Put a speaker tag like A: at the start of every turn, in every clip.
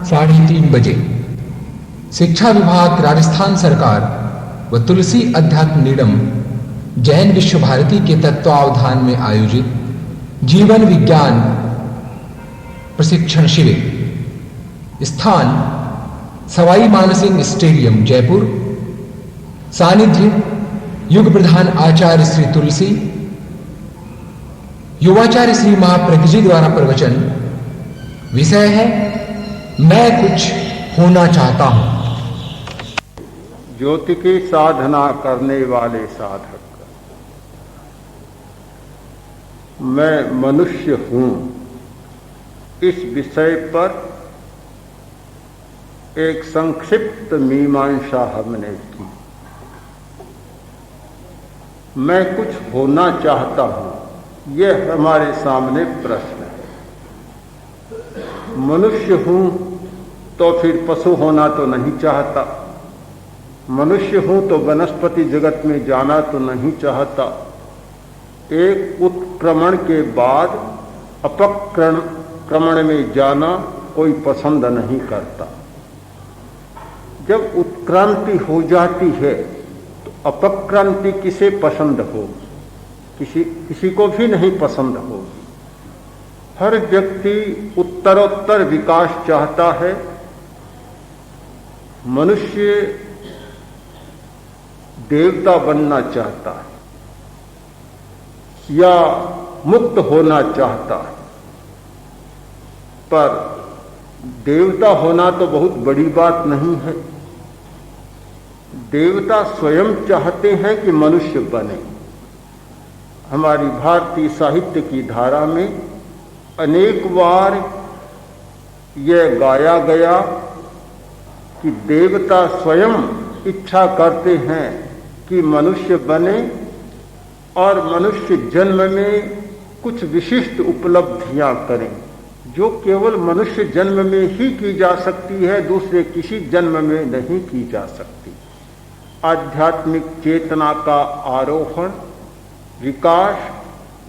A: 3:30 बजे शिक्षा विभाग, राजस्थान सरकार व तुलसी अध्यात्म निडम जैन विश्व भारती के तत्वावधान में आयोजित जीवन विज्ञान प्रशिक्षण शिविर। स्थान सवाई मानसिंह स्टेडियम, जयपुर। सानिध्य युग प्रधान आचार्य श्री तुलसी, युवाचार्य श्री महाप्रज्ञ जी द्वारा प्रवचन। विषय है मैं कुछ होना चाहता हूं।
B: ज्योति की साधना करने वाले साधक, मैं मनुष्य हूं, इस विषय पर एक संक्षिप्त मीमांसा हमने की। मैं कुछ होना चाहता हूं, यह हमारे सामने प्रश्न है। मनुष्य हूं तो फिर पशु होना तो नहीं चाहता, मनुष्य हूं तो वनस्पति जगत में जाना तो नहीं चाहता, एक उत्क्रमण के बाद अपक्रमण में जाना कोई पसंद नहीं करता। जब उत्क्रांति हो जाती है तो अपक्रांति किसे पसंद होगी? किसी को भी नहीं पसंद होगी। हर व्यक्ति उत्तरोत्तर विकास चाहता है। मनुष्य देवता बनना चाहता है या मुक्त होना चाहता है, पर देवता होना तो बहुत बड़ी बात नहीं है। देवता स्वयं चाहते हैं कि मनुष्य बने। हमारी भारतीय साहित्य की धारा में अनेक बार यह गाया गया कि देवता स्वयं इच्छा करते हैं कि मनुष्य बने और मनुष्य जन्म में कुछ विशिष्ट उपलब्धियां करें जो केवल मनुष्य जन्म में ही की जा सकती है, दूसरे किसी जन्म में नहीं की जा सकती। आध्यात्मिक चेतना का आरोहण, विकास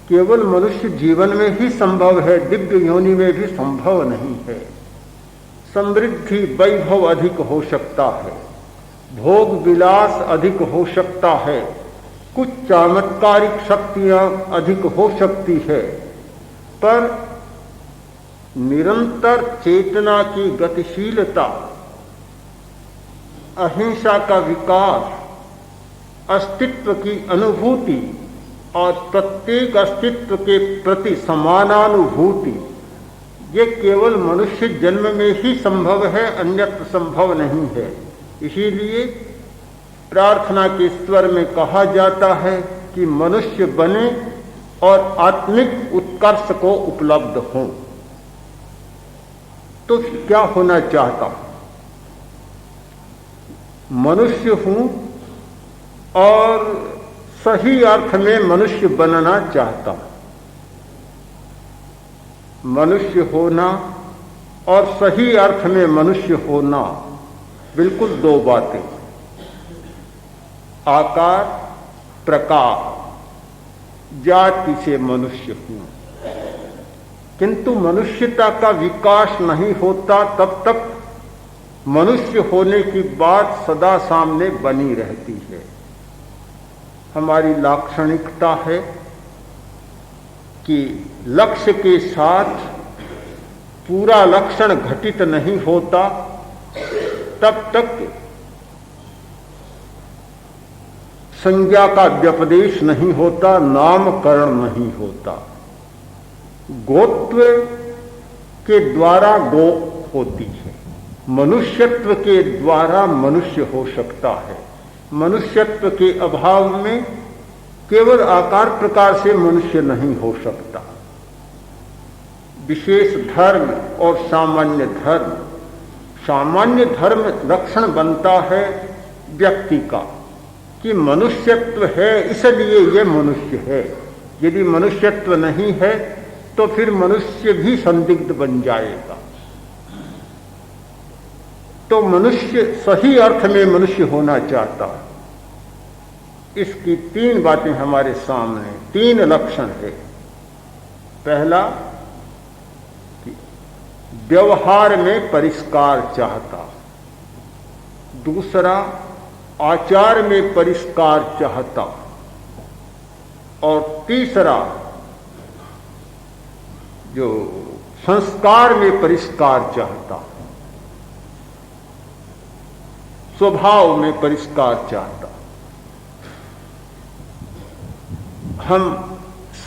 B: केवल मनुष्य जीवन में ही संभव है, दिव्य योनि में भी संभव नहीं है। समृद्धि, वैभव अधिक हो सकता है, भोग विलास अधिक हो सकता है, कुछ चमत्कारिक शक्तियां अधिक हो सकती है, पर निरंतर चेतना की गतिशीलता, अहिंसा का विकास, अस्तित्व की अनुभूति और प्रत्येक अस्तित्व के प्रति समानानुभूति, ये केवल मनुष्य जन्म में ही संभव है, अन्यत्र संभव नहीं है। इसीलिए प्रार्थना के स्वर में कहा जाता है कि मनुष्य बने और आत्मिक उत्कर्ष को उपलब्ध हो। तो क्या होना चाहता हूं? मनुष्य हूं और सही अर्थ में मनुष्य बनना चाहता हूं। मनुष्य होना और सही अर्थ में मनुष्य होना बिल्कुल दो बातें। आकार, प्रकार, जाति से मनुष्य हूं, किंतु मनुष्यता का विकास नहीं होता तब तक मनुष्य होने की बात सदा सामने बनी रहती है। हमारी लाक्षणिकता है कि लक्ष्य के साथ पूरा लक्षण घटित नहीं होता तब तक संज्ञा का व्यपदेश नहीं होता, नामकरण नहीं होता। गोत्व के द्वारा गो होती है, मनुष्यत्व के द्वारा मनुष्य हो सकता है। मनुष्यत्व के अभाव में केवल आकार प्रकार से मनुष्य नहीं हो सकता। विशेष धर्म और सामान्य धर्म, सामान्य धर्म लक्षण बनता है व्यक्ति का कि मनुष्यत्व है इसलिए यह मनुष्य है। यदि मनुष्यत्व नहीं है तो फिर मनुष्य भी संदिग्ध बन जाएगा। तो मनुष्य सही अर्थ में मनुष्य होना चाहता है। इसकी तीन बातें हमारे सामने, तीन लक्षण है। पहला कि व्यवहार में परिष्कार चाहता, दूसरा आचार में परिष्कार चाहता, और तीसरा जो संस्कार में परिष्कार चाहता, स्वभाव में परिष्कार चाहता। हम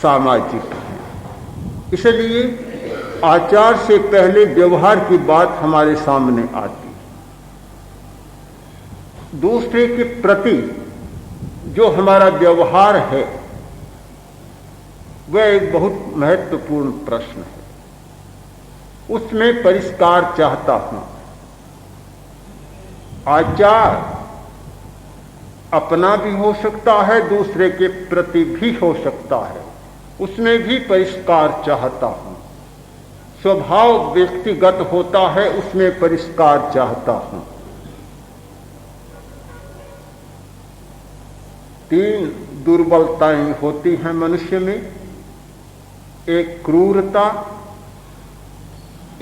B: सामाजिक हैं, इसलिए आचार से पहले व्यवहार की बात हमारे सामने आती है। दूसरे के प्रति जो हमारा व्यवहार है वह एक बहुत महत्वपूर्ण प्रश्न है, उसमें परिष्कार चाहता हूं। आचार अपना भी हो सकता है, दूसरे के प्रति भी हो सकता है, उसमें भी परिष्कार चाहता हूं। स्वभाव व्यक्तिगत होता है, उसमें परिष्कार चाहता हूं। तीन दुर्बलताएं होती हैं मनुष्य में, एक क्रूरता,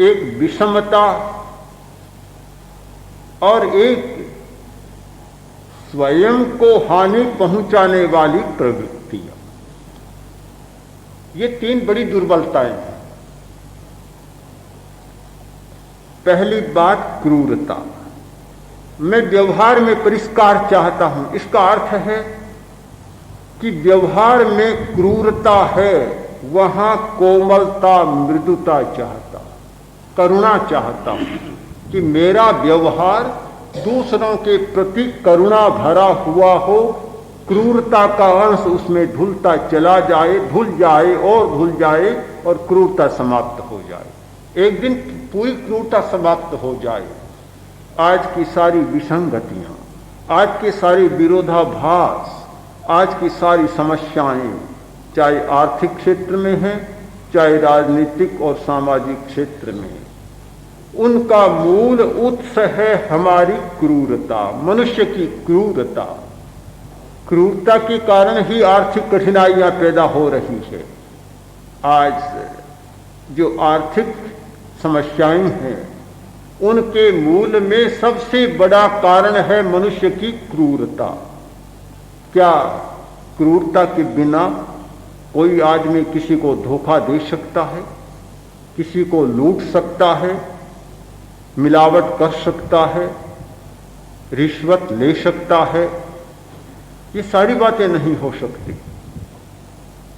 B: एक विषमता और एक स्वयं को हानि पहुंचाने वाली प्रवृत्तियां। ये तीन बड़ी दुर्बलताएं हैं। पहली बात क्रूरता। मैं व्यवहार में परिष्कार चाहता हूं, इसका अर्थ है कि व्यवहार में क्रूरता है, वहां कोमलता, मृदुता चाहता, करुणा चाहता हूं कि मेरा व्यवहार दूसरों के प्रति करुणा भरा हुआ हो, क्रूरता का अंश उसमें धुलता चला जाए, धुल जाए और धुल जाए और क्रूरता समाप्त हो जाए। एक दिन पूरी क्रूरता समाप्त हो जाए। आज की सारी विसंगतियां, आज के सारे विरोधाभास, आज की सारी समस्याएं, चाहे आर्थिक क्षेत्र में हैं, चाहे राजनीतिक और सामाजिक क्षेत्र में, उनका मूल उत्स है हमारी क्रूरता, मनुष्य की क्रूरता। क्रूरता के कारण ही आर्थिक कठिनाइयां पैदा हो रही है। आज जो आर्थिक समस्याएं हैं, उनके मूल में सबसे बड़ा कारण है मनुष्य की क्रूरता। क्या क्रूरता के बिना कोई आदमी किसी को धोखा दे सकता है, किसी को लूट सकता है, मिलावट कर सकता है, रिश्वत ले सकता है? ये सारी बातें नहीं हो सकती।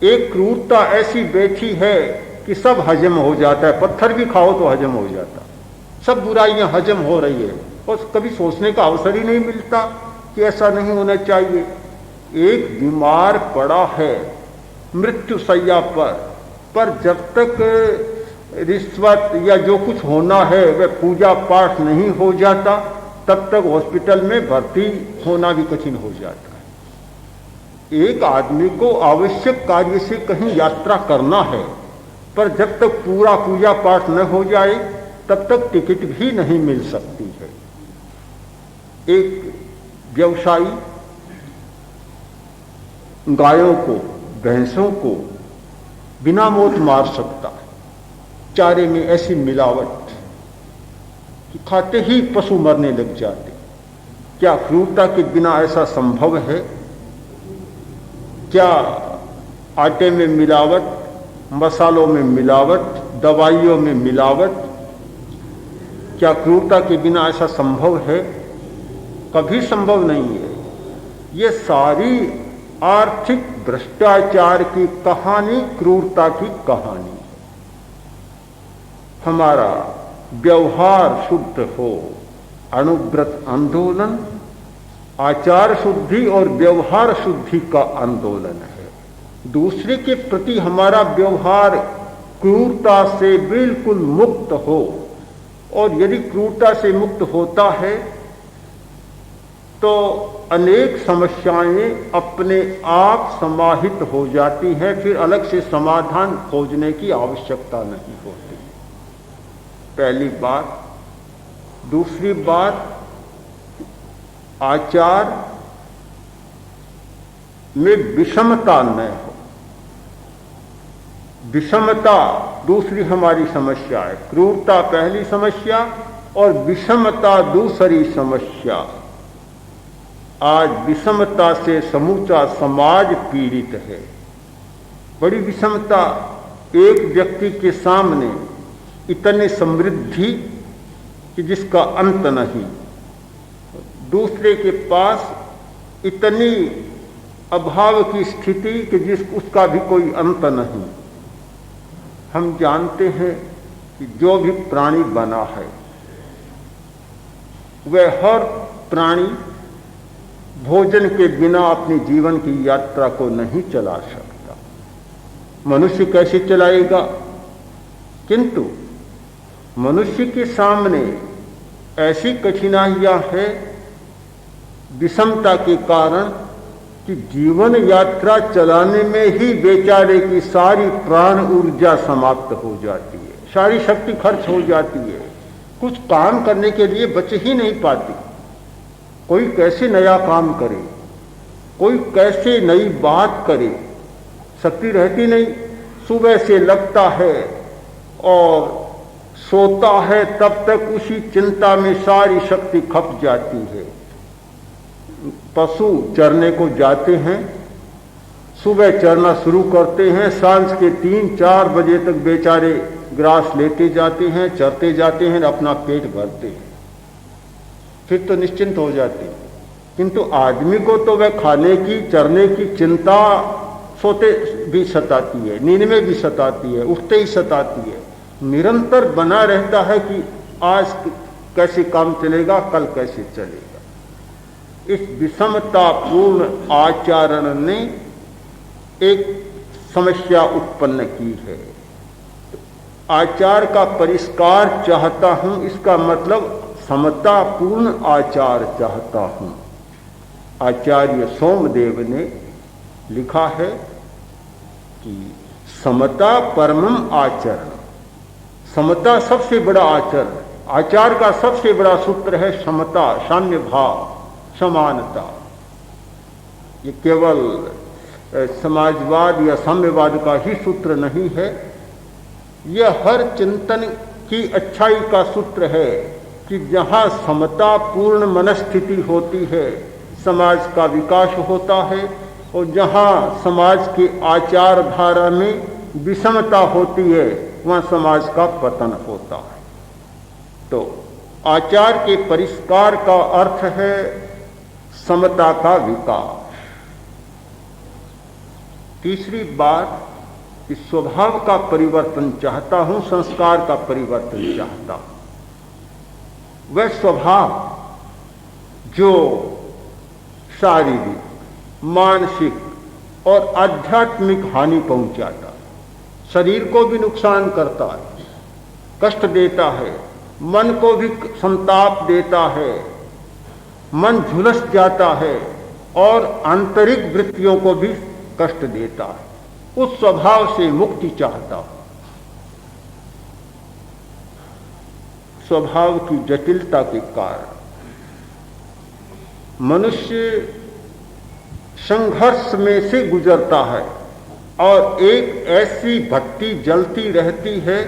B: एक क्रूरता ऐसी बैठी है कि सब हजम हो जाता है, पत्थर भी खाओ तो हजम हो जाता, सब बुराइयां हजम हो रही है और कभी सोचने का अवसर ही नहीं मिलता कि ऐसा नहीं होना चाहिए। एक बीमार पड़ा है मृत्यु शैया पर जब तक रिश्वत या जो कुछ होना है वह पूजा पाठ नहीं हो जाता, तब तक हॉस्पिटल में भर्ती होना भी कठिन हो जाता है। एक आदमी को आवश्यक कार्य से कहीं यात्रा करना है, पर जब तक पूरा पूजा पाठ न हो जाए तब तक टिकट भी नहीं मिल सकती है। एक व्यवसायी गायों को, भैंसों को बिना मौत मार सकता है। चारे में ऐसी मिलावट कि खाते ही पशु मरने लग जाते। क्या क्रूरता के बिना ऐसा संभव है? क्या आटे में मिलावट, मसालों में मिलावट, दवाइयों में मिलावट, क्या क्रूरता के बिना ऐसा संभव है? कभी संभव नहीं है। ये सारी आर्थिक भ्रष्टाचार की कहानी क्रूरता की कहानी। हमारा व्यवहार शुद्ध हो, अनुव्रत आंदोलन आचार शुद्धि और व्यवहार शुद्धि का आंदोलन है। दूसरे के प्रति हमारा व्यवहार क्रूरता से बिल्कुल मुक्त हो, और यदि क्रूरता से मुक्त होता है तो अनेक समस्याएं अपने आप समाहित हो जाती हैं, फिर अलग से समाधान खोजने की आवश्यकता नहीं होती। पहली बात। दूसरी बात, आचार में विषमता न हो। विषमता दूसरी हमारी समस्या है। क्रूरता पहली समस्या और विषमता दूसरी समस्या। आज विषमता से समूचा समाज पीड़ित है। बड़ी विषमता, एक व्यक्ति के सामने इतनी समृद्धि कि जिसका अंत नहीं, दूसरे के पास इतनी अभाव की स्थिति कि उसका भी कोई अंत नहीं। हम जानते हैं कि जो भी प्राणी बना है वह हर प्राणी भोजन के बिना अपने जीवन की यात्रा को नहीं चला सकता। मनुष्य कैसे चलाएगा? किंतु मनुष्य के सामने ऐसी कठिनाइयां हैं विषमता के कारण कि जीवन यात्रा चलाने में ही बेचारे की सारी प्राण ऊर्जा समाप्त हो जाती है, सारी शक्ति खर्च हो जाती है, कुछ काम करने के लिए बच ही नहीं पाती। कोई कैसे नया काम करे, कोई कैसे नई बात करे, शक्ति रहती नहीं। सुबह से लगता है और सोता है, तब तक उसी चिंता में सारी शक्ति खप जाती है। पशु चरने को जाते हैं, सुबह चरना शुरू करते हैं, सांझ के 3-4 बजे तक बेचारे ग्रास लेते जाते हैं, चरते जाते हैं, अपना पेट भरते हैं, फिर तो निश्चिंत हो जाते हैं। किंतु आदमी को तो वह खाने की, चरने की चिंता सोते भी सताती है, नींद में भी सताती है, उठते ही सताती है। निरंतर बना रहता है कि आज कैसे काम चलेगा, कल कैसे चलेगा। इस विषमतापूर्ण आचरण ने एक समस्या उत्पन्न की है। आचार का परिष्कार चाहता हूं, इसका मतलब समतापूर्ण आचार चाहता हूं। आचार्य सोमदेव ने लिखा है कि समता परमम आचरण। समता सबसे बड़ा आचरण। आचार का सबसे बड़ा सूत्र है समता, साम्य भाव, समानता। ये केवल समाजवाद या साम्यवाद का ही सूत्र नहीं है, यह हर चिंतन की अच्छाई का सूत्र है कि जहाँ समतापूर्ण मनस्थिति होती है समाज का विकास होता है, और जहाँ समाज की आचार धारा में विषमता होती है वहाँ समाज का पतन होता है। तो आचार के परिष्कार का अर्थ है समता का विकास। तीसरी बात, इस स्वभाव का परिवर्तन चाहता हूं, संस्कार का परिवर्तन चाहता हूं। वह स्वभाव जो शारीरिक, मानसिक और आध्यात्मिक हानि पहुंचाता है, शरीर को भी नुकसान करता है, कष्ट देता है, मन को भी संताप देता है, मन झुलस जाता है और आंतरिक वृत्तियों को भी कष्ट देता है। उस स्वभाव से मुक्ति चाहता हूं। स्वभाव की जटिलता के कारण मनुष्य संघर्ष में से गुजरता है और एक ऐसी भट्टी जलती रहती है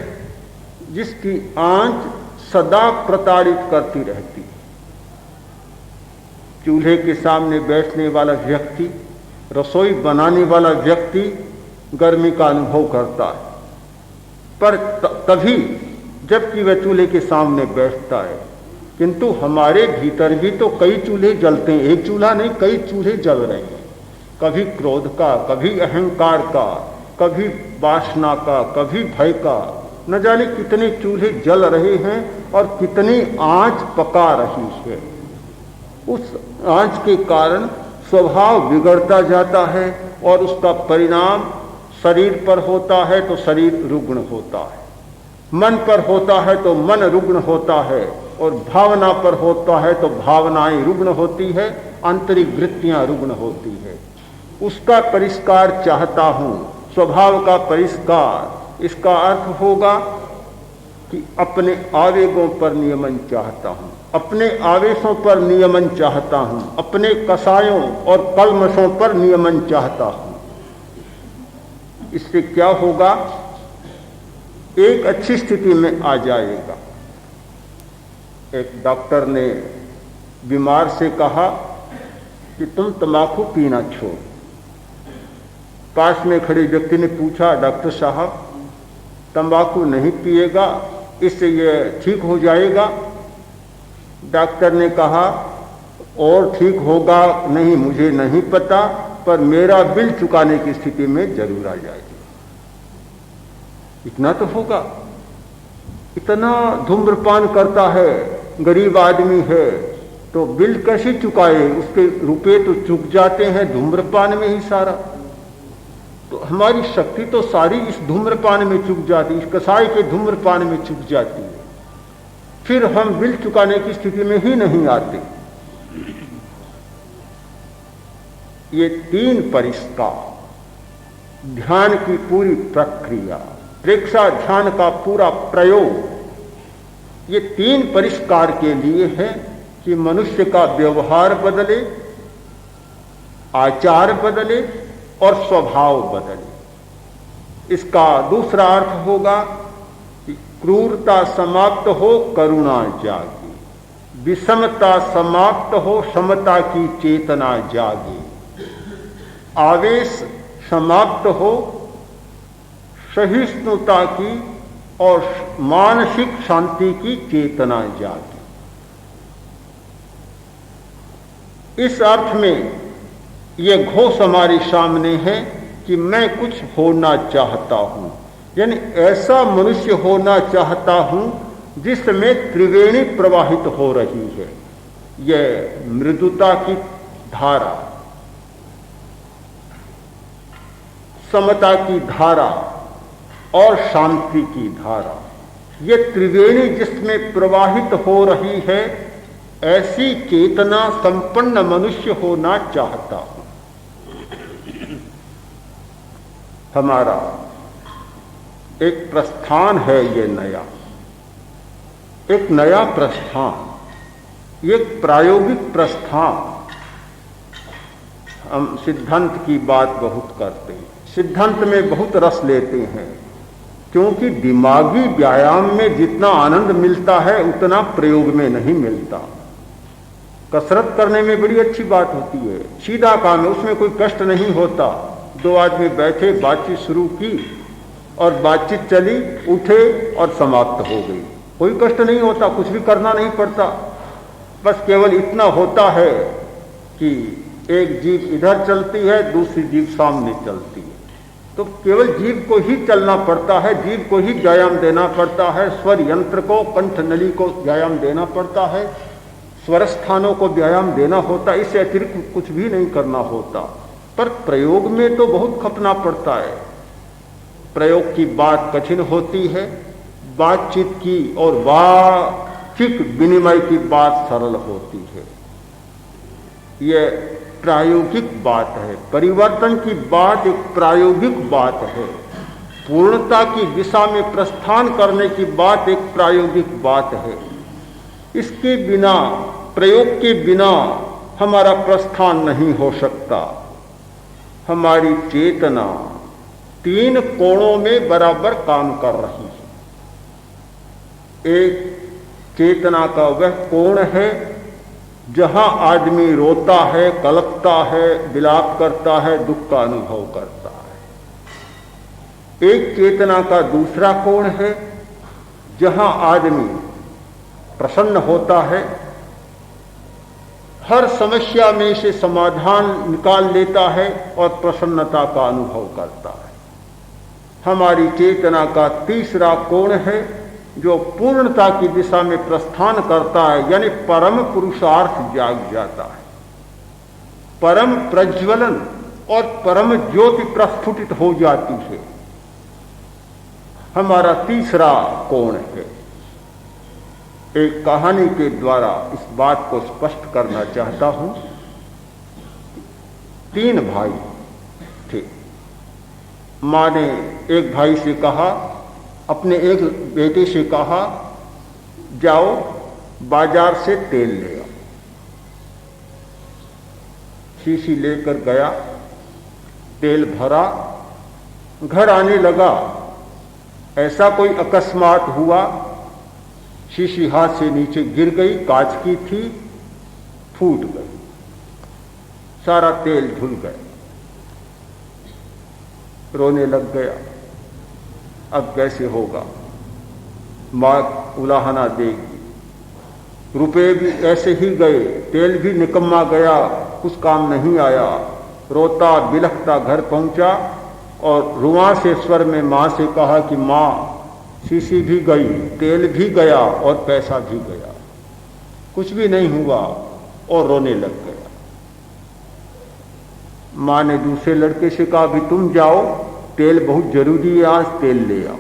B: जिसकी आंच सदा प्रताड़ित करती रहती है। चूल्हे के सामने बैठने वाला व्यक्ति, रसोई बनाने वाला व्यक्ति गर्मी का अनुभव करता है, पर तभी जबकि वह चूल्हे के सामने बैठता है। किंतु हमारे भीतर भी तो कई चूल्हे जलते हैं, एक चूल्हा नहीं, कई चूल्हे जल रहे हैं। कभी क्रोध का, कभी अहंकार का, कभी वासना का, कभी भय का, न जाने कितने चूल्हे जल रहे हैं और कितनी आंच पका रही है। उस आंच के कारण स्वभाव बिगड़ता जाता है और उसका परिणाम शरीर पर होता है तो शरीर रुग्ण होता है, मन पर होता है तो मन रुग्ण होता है, और भावना पर होता है तो भावनाएं रुग्ण होती है, आंतरिक वृत्तियां रुग्ण होती है। उसका परिष्कार चाहता हूं, स्वभाव का परिष्कार। इसका अर्थ होगा कि अपने आवेगों पर नियमन चाहता हूं, अपने आवेशों पर नियमन चाहता हूं, अपने कसायों और कल्मशों पर नियमन चाहता हूं। इससे क्या होगा? एक अच्छी स्थिति में आ जाएगा। एक डॉक्टर ने बीमार से कहा कि तुम तंबाकू पीना छोड़। पास में खड़े व्यक्ति ने पूछा, डॉक्टर साहब तंबाकू नहीं पिएगा, इससे ये ठीक हो जाएगा? डॉक्टर ने कहा, और ठीक होगा नहीं मुझे नहीं पता, पर मेरा बिल चुकाने की स्थिति में जरूर आ जाएगी। इतना तो होगा। इतना धूम्रपान करता है, गरीब आदमी है, तो बिल कैसे चुकाए? उसके रुपए तो चुक जाते हैं धूम्रपान में ही सारा। तो हमारी शक्ति तो सारी इस धूम्रपान में चुक जाती, इस कसाई के धूम्रपान में चुक जाती है। फिर हम बिल चुकाने की स्थिति में ही नहीं आते। ये 3 परिष्कार, ध्यान की पूरी प्रक्रिया, प्रेक्षा ध्यान का पूरा प्रयोग, ये 3 परिष्कार के लिए है कि मनुष्य का व्यवहार बदले, आचार बदले और स्वभाव बदले। इसका दूसरा अर्थ होगा कि क्रूरता समाप्त हो, करुणा जागे, विषमता समाप्त हो, समता की चेतना जागे, आवेश समाप्त हो, सहिष्णुता की और मानसिक शांति की चेतना जागे। इस अर्थ में यह घोष हमारे सामने है कि मैं कुछ होना चाहता हूं, यानी ऐसा मनुष्य होना चाहता हूं जिसमें त्रिवेणी प्रवाहित हो रही है। यह मृदुता की धारा, समता की धारा और शांति की धारा, ये त्रिवेणी जिसमें प्रवाहित हो रही है, ऐसी चेतना संपन्न मनुष्य होना चाहता हूं। हमारा एक प्रस्थान है, ये नया, एक नया प्रस्थान, एक प्रायोगिक प्रस्थान। हम सिद्धांत की बात बहुत करते हैं, सिद्धांत में बहुत रस लेते हैं, क्योंकि दिमागी व्यायाम में जितना आनंद मिलता है उतना प्रयोग में नहीं मिलता। कसरत करने में बड़ी अच्छी बात होती है, सीधा काम है, उसमें कोई कष्ट नहीं होता। 2 आदमी बैठे, बातचीत शुरू की और बातचीत चली, उठे और समाप्त हो गई, कोई कष्ट नहीं होता, कुछ भी करना नहीं पड़ता। बस केवल इतना होता है कि एक जीभ इधर चलती है, दूसरी जीभ सामने चलती है, तो केवल जीभ को ही चलना पड़ता है, जीभ को ही व्यायाम देना पड़ता है, स्वर यंत्र को, कंठ नली को व्यायाम देना पड़ता है, स्वर स्थानों को व्यायाम देना होता है, इससे अतिरिक्त कुछ भी नहीं करना होता। पर प्रयोग में तो बहुत खपना पड़ता है। प्रयोग की बात कठिन होती है, बातचीत की और वाचिक विनिमय की बात सरल होती है। यह प्रायोगिक बात है, परिवर्तन की बात एक प्रायोगिक बात है, पूर्णता की दिशा में प्रस्थान करने की बात एक प्रायोगिक बात है। इसके बिना, प्रयोग के बिना हमारा प्रस्थान नहीं हो सकता। हमारी चेतना 3 कोणों में बराबर काम कर रही है। एक चेतना का वह कोण है जहां आदमी रोता है, कलपता है, विलाप करता है, दुख का अनुभव करता है। एक चेतना का दूसरा कोण है जहां आदमी प्रसन्न होता है, हर समस्या में से समाधान निकाल लेता है और प्रसन्नता का अनुभव करता है। हमारी चेतना का तीसरा कोण है जो पूर्णता की दिशा में प्रस्थान करता है, यानी परम पुरुषार्थ जाग जाता है, परम प्रज्वलन और परम ज्योति प्रस्फुटित हो जाती है। हमारा तीसरा कोण है। एक कहानी के द्वारा इस बात को स्पष्ट करना चाहता हूं। 3 भाई थे। मां ने एक भाई से कहा, अपने एक बेटे से कहा, जाओ बाजार से तेल ले आओ। शीशी लेकर गया, तेल भरा, घर आने लगा ऐसा कोई अकस्मात हुआ, शीशी हाथ से नीचे गिर गई, कांच की थी, फूट गई, सारा तेल धुल गया। रोने लग गया, अब कैसे होगा, मां उलाहना देगी, रुपए भी ऐसे ही गए, तेल भी निकम्मा गया, कुछ काम नहीं आया। रोता बिलखता घर पहुंचा और रुआं से स्वर में मां से कहा कि मां, शीशी भी गई, तेल भी गया और पैसा भी गया, कुछ भी नहीं हुआ, और रोने लग गया। मां ने दूसरे लड़के से कहा भी तुम जाओ, तेल बहुत जरूरी है, आज तेल ले आओ।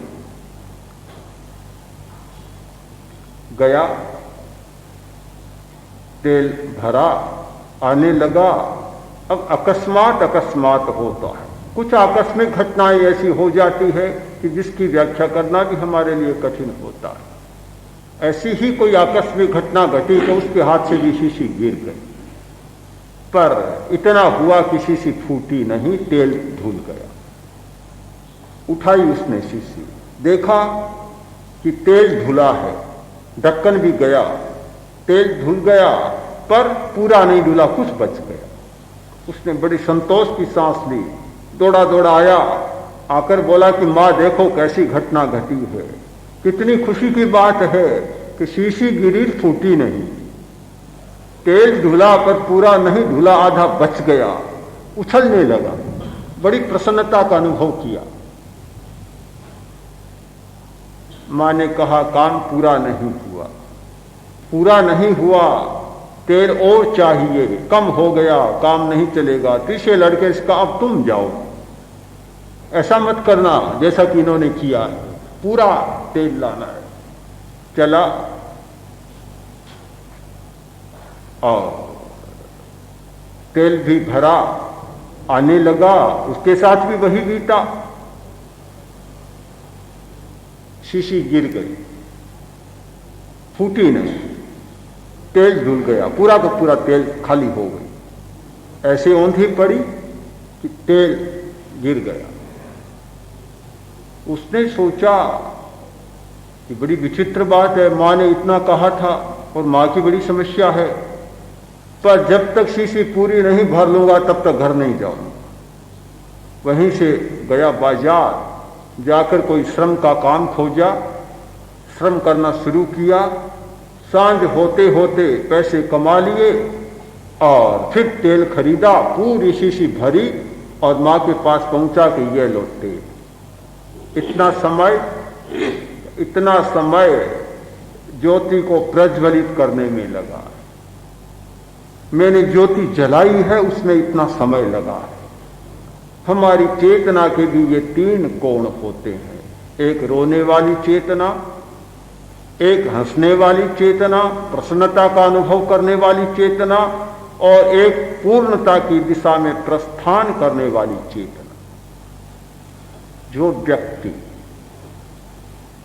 B: गया, तेल भरा, आने लगा। अब अकस्मात होता है, कुछ आकस्मिक घटनाएं ऐसी हो जाती है कि जिसकी व्याख्या करना भी हमारे लिए कठिन होता है। ऐसी ही कोई आकस्मिक घटना घटी तो उसके हाथ से भी शीशी गिर गई, पर इतना हुआ कि शीशी फूटी नहीं, तेल धुल गया। उठाई उसने शीशी, देखा कि तेल धुला है, ढक्कन भी गया, तेल धुल गया, पर पूरा नहीं धुला, कुछ बच गया। उसने बड़ी संतोष की सांस ली, दौड़ा दौड़ा आया, आकर बोला कि मां देखो कैसी घटना घटी है, कितनी खुशी की बात है कि शीशी गिरी, फूटी नहीं, तेल धुला पर पूरा नहीं धुला, आधा बच गया। उछलने लगा, बड़ी प्रसन्नता का अनुभव किया। मां ने कहा काम पूरा नहीं हुआ, पूरा नहीं हुआ, तेल और चाहिए, कम हो गया, काम नहीं चलेगा। तीसरे लड़के से कहा अब तुम जाओ, ऐसा मत करना जैसा कि इन्होंने किया है, पूरा तेल लाना है। चला और तेल भी भरा, आने लगा, उसके साथ भी वही बीता। शीशी गिर गई, फूटी नहीं, तेल धुल गया, पूरा का पूरा तेल खाली हो गई। ऐसे औंधी पड़ी कि तेल गिर गया। उसने सोचा कि बड़ी विचित्र बात है, मां ने इतना कहा था और मां की बड़ी समस्या है, पर जब तक शीशी पूरी नहीं भर लूंगा तब तक घर नहीं जाऊंगा। वहीं से गया बाजार, जाकर कोई श्रम का काम खोजा, श्रम करना शुरू किया। सांझ होते होते पैसे कमा लिए और फिर तेल खरीदा, पूरी शीशी भरी और मां के पास पहुंचा कि ये लो तेल। इतना समय ज्योति को प्रज्वलित करने में लगा। मैंने ज्योति जलाई है, उसमें इतना समय लगा है। हमारी चेतना के भी ये तीन कोण होते हैं, एक रोने वाली चेतना, एक हंसने वाली चेतना, प्रसन्नता का अनुभव करने वाली चेतना, और एक पूर्णता की दिशा में प्रस्थान करने वाली चेतना। जो व्यक्ति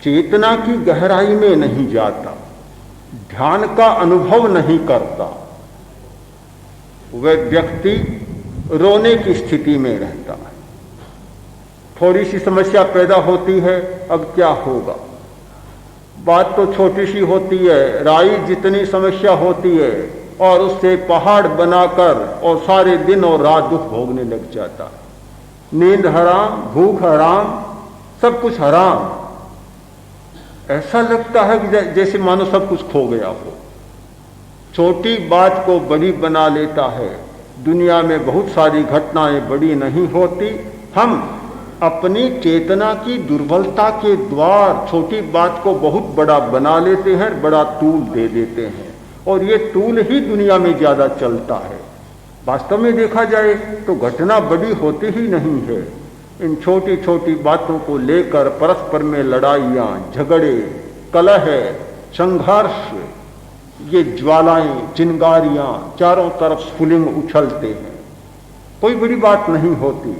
B: चेतना की गहराई में नहीं जाता, ध्यान का अनुभव नहीं करता, वह व्यक्ति रोने की स्थिति में रहता है। थोड़ी सी समस्या पैदा होती है, अब क्या होगा, बात तो छोटी सी होती है, राई जितनी समस्या होती है और उससे पहाड़ बनाकर और सारे दिन और रात दुख भोगने लग जाता है। नींद हराम, भूख हराम, सब कुछ हराम। ऐसा लगता है कि जैसे मानो सब कुछ खो गया हो। छोटी बात को बड़ी बना लेता है। दुनिया में बहुत सारी घटनाएं बड़ी नहीं होती, हम अपनी चेतना की दुर्बलता के द्वार छोटी बात को बहुत बड़ा बना लेते हैं, बड़ा तूल दे देते हैं, और ये तूल ही दुनिया में ज्यादा चलता है। वास्तव में देखा जाए तो घटना बड़ी होती ही नहीं है। इन छोटी छोटी बातों को लेकर परस्पर में लड़ाइयाँ, झगड़े, कलह, संघर्ष, ये ज्वालाएं, चिंगारियां चारों तरफ स्फुलिंग उछलते हैं। कोई बड़ी बात नहीं होती,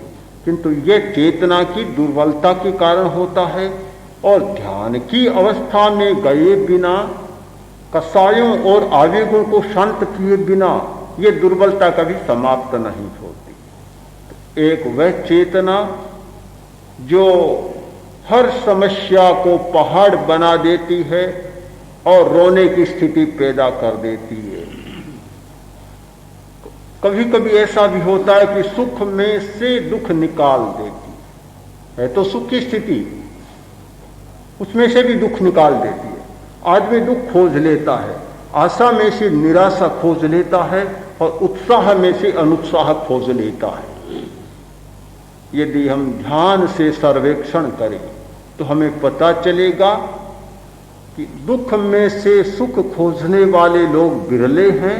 B: किंतु ये चेतना की दुर्बलता के कारण होता है। और ध्यान की अवस्था में गए बिना, कसायों और आवेगों को शांत किए बिना ये दुर्बलता कभी समाप्त नहीं होती। एक वह चेतना जो हर समस्या को पहाड़ बना देती है और रोने की स्थिति पैदा कर देती है। कभी कभी ऐसा भी होता है कि सुख में से दुख निकाल देती है तो सुख की स्थिति, उसमें से भी दुख निकाल देती है। आदमी दुख खोज लेता है, आशा में से निराशा खोज लेता है और उत्साह में से अनुत्साह खोज लेता है। यदि हम ध्यान से सर्वेक्षण करें तो हमें पता चलेगा कि दुख में से सुख खोजने वाले लोग बिरले हैं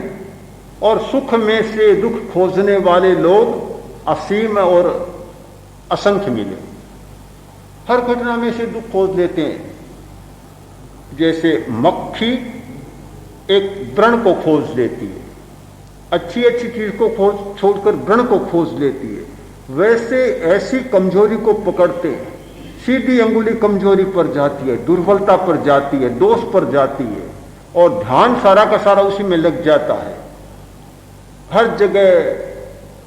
B: और सुख में से दुख खोजने वाले लोग असीम और असंख्य मिले। हर घटना में से दुख खोज लेते हैं। जैसे मक्खी एक व्रण को खोज लेती है, अच्छी अच्छी चीज को खोज छोड़कर व्रण को खोज लेती है, वैसे ऐसी कमजोरी को पकड़ते हैं, सीधी अंगुली कमजोरी पर जाती है, दुर्बलता पर जाती है, दोष पर जाती है और ध्यान सारा का सारा उसी में लग जाता है। हर जगह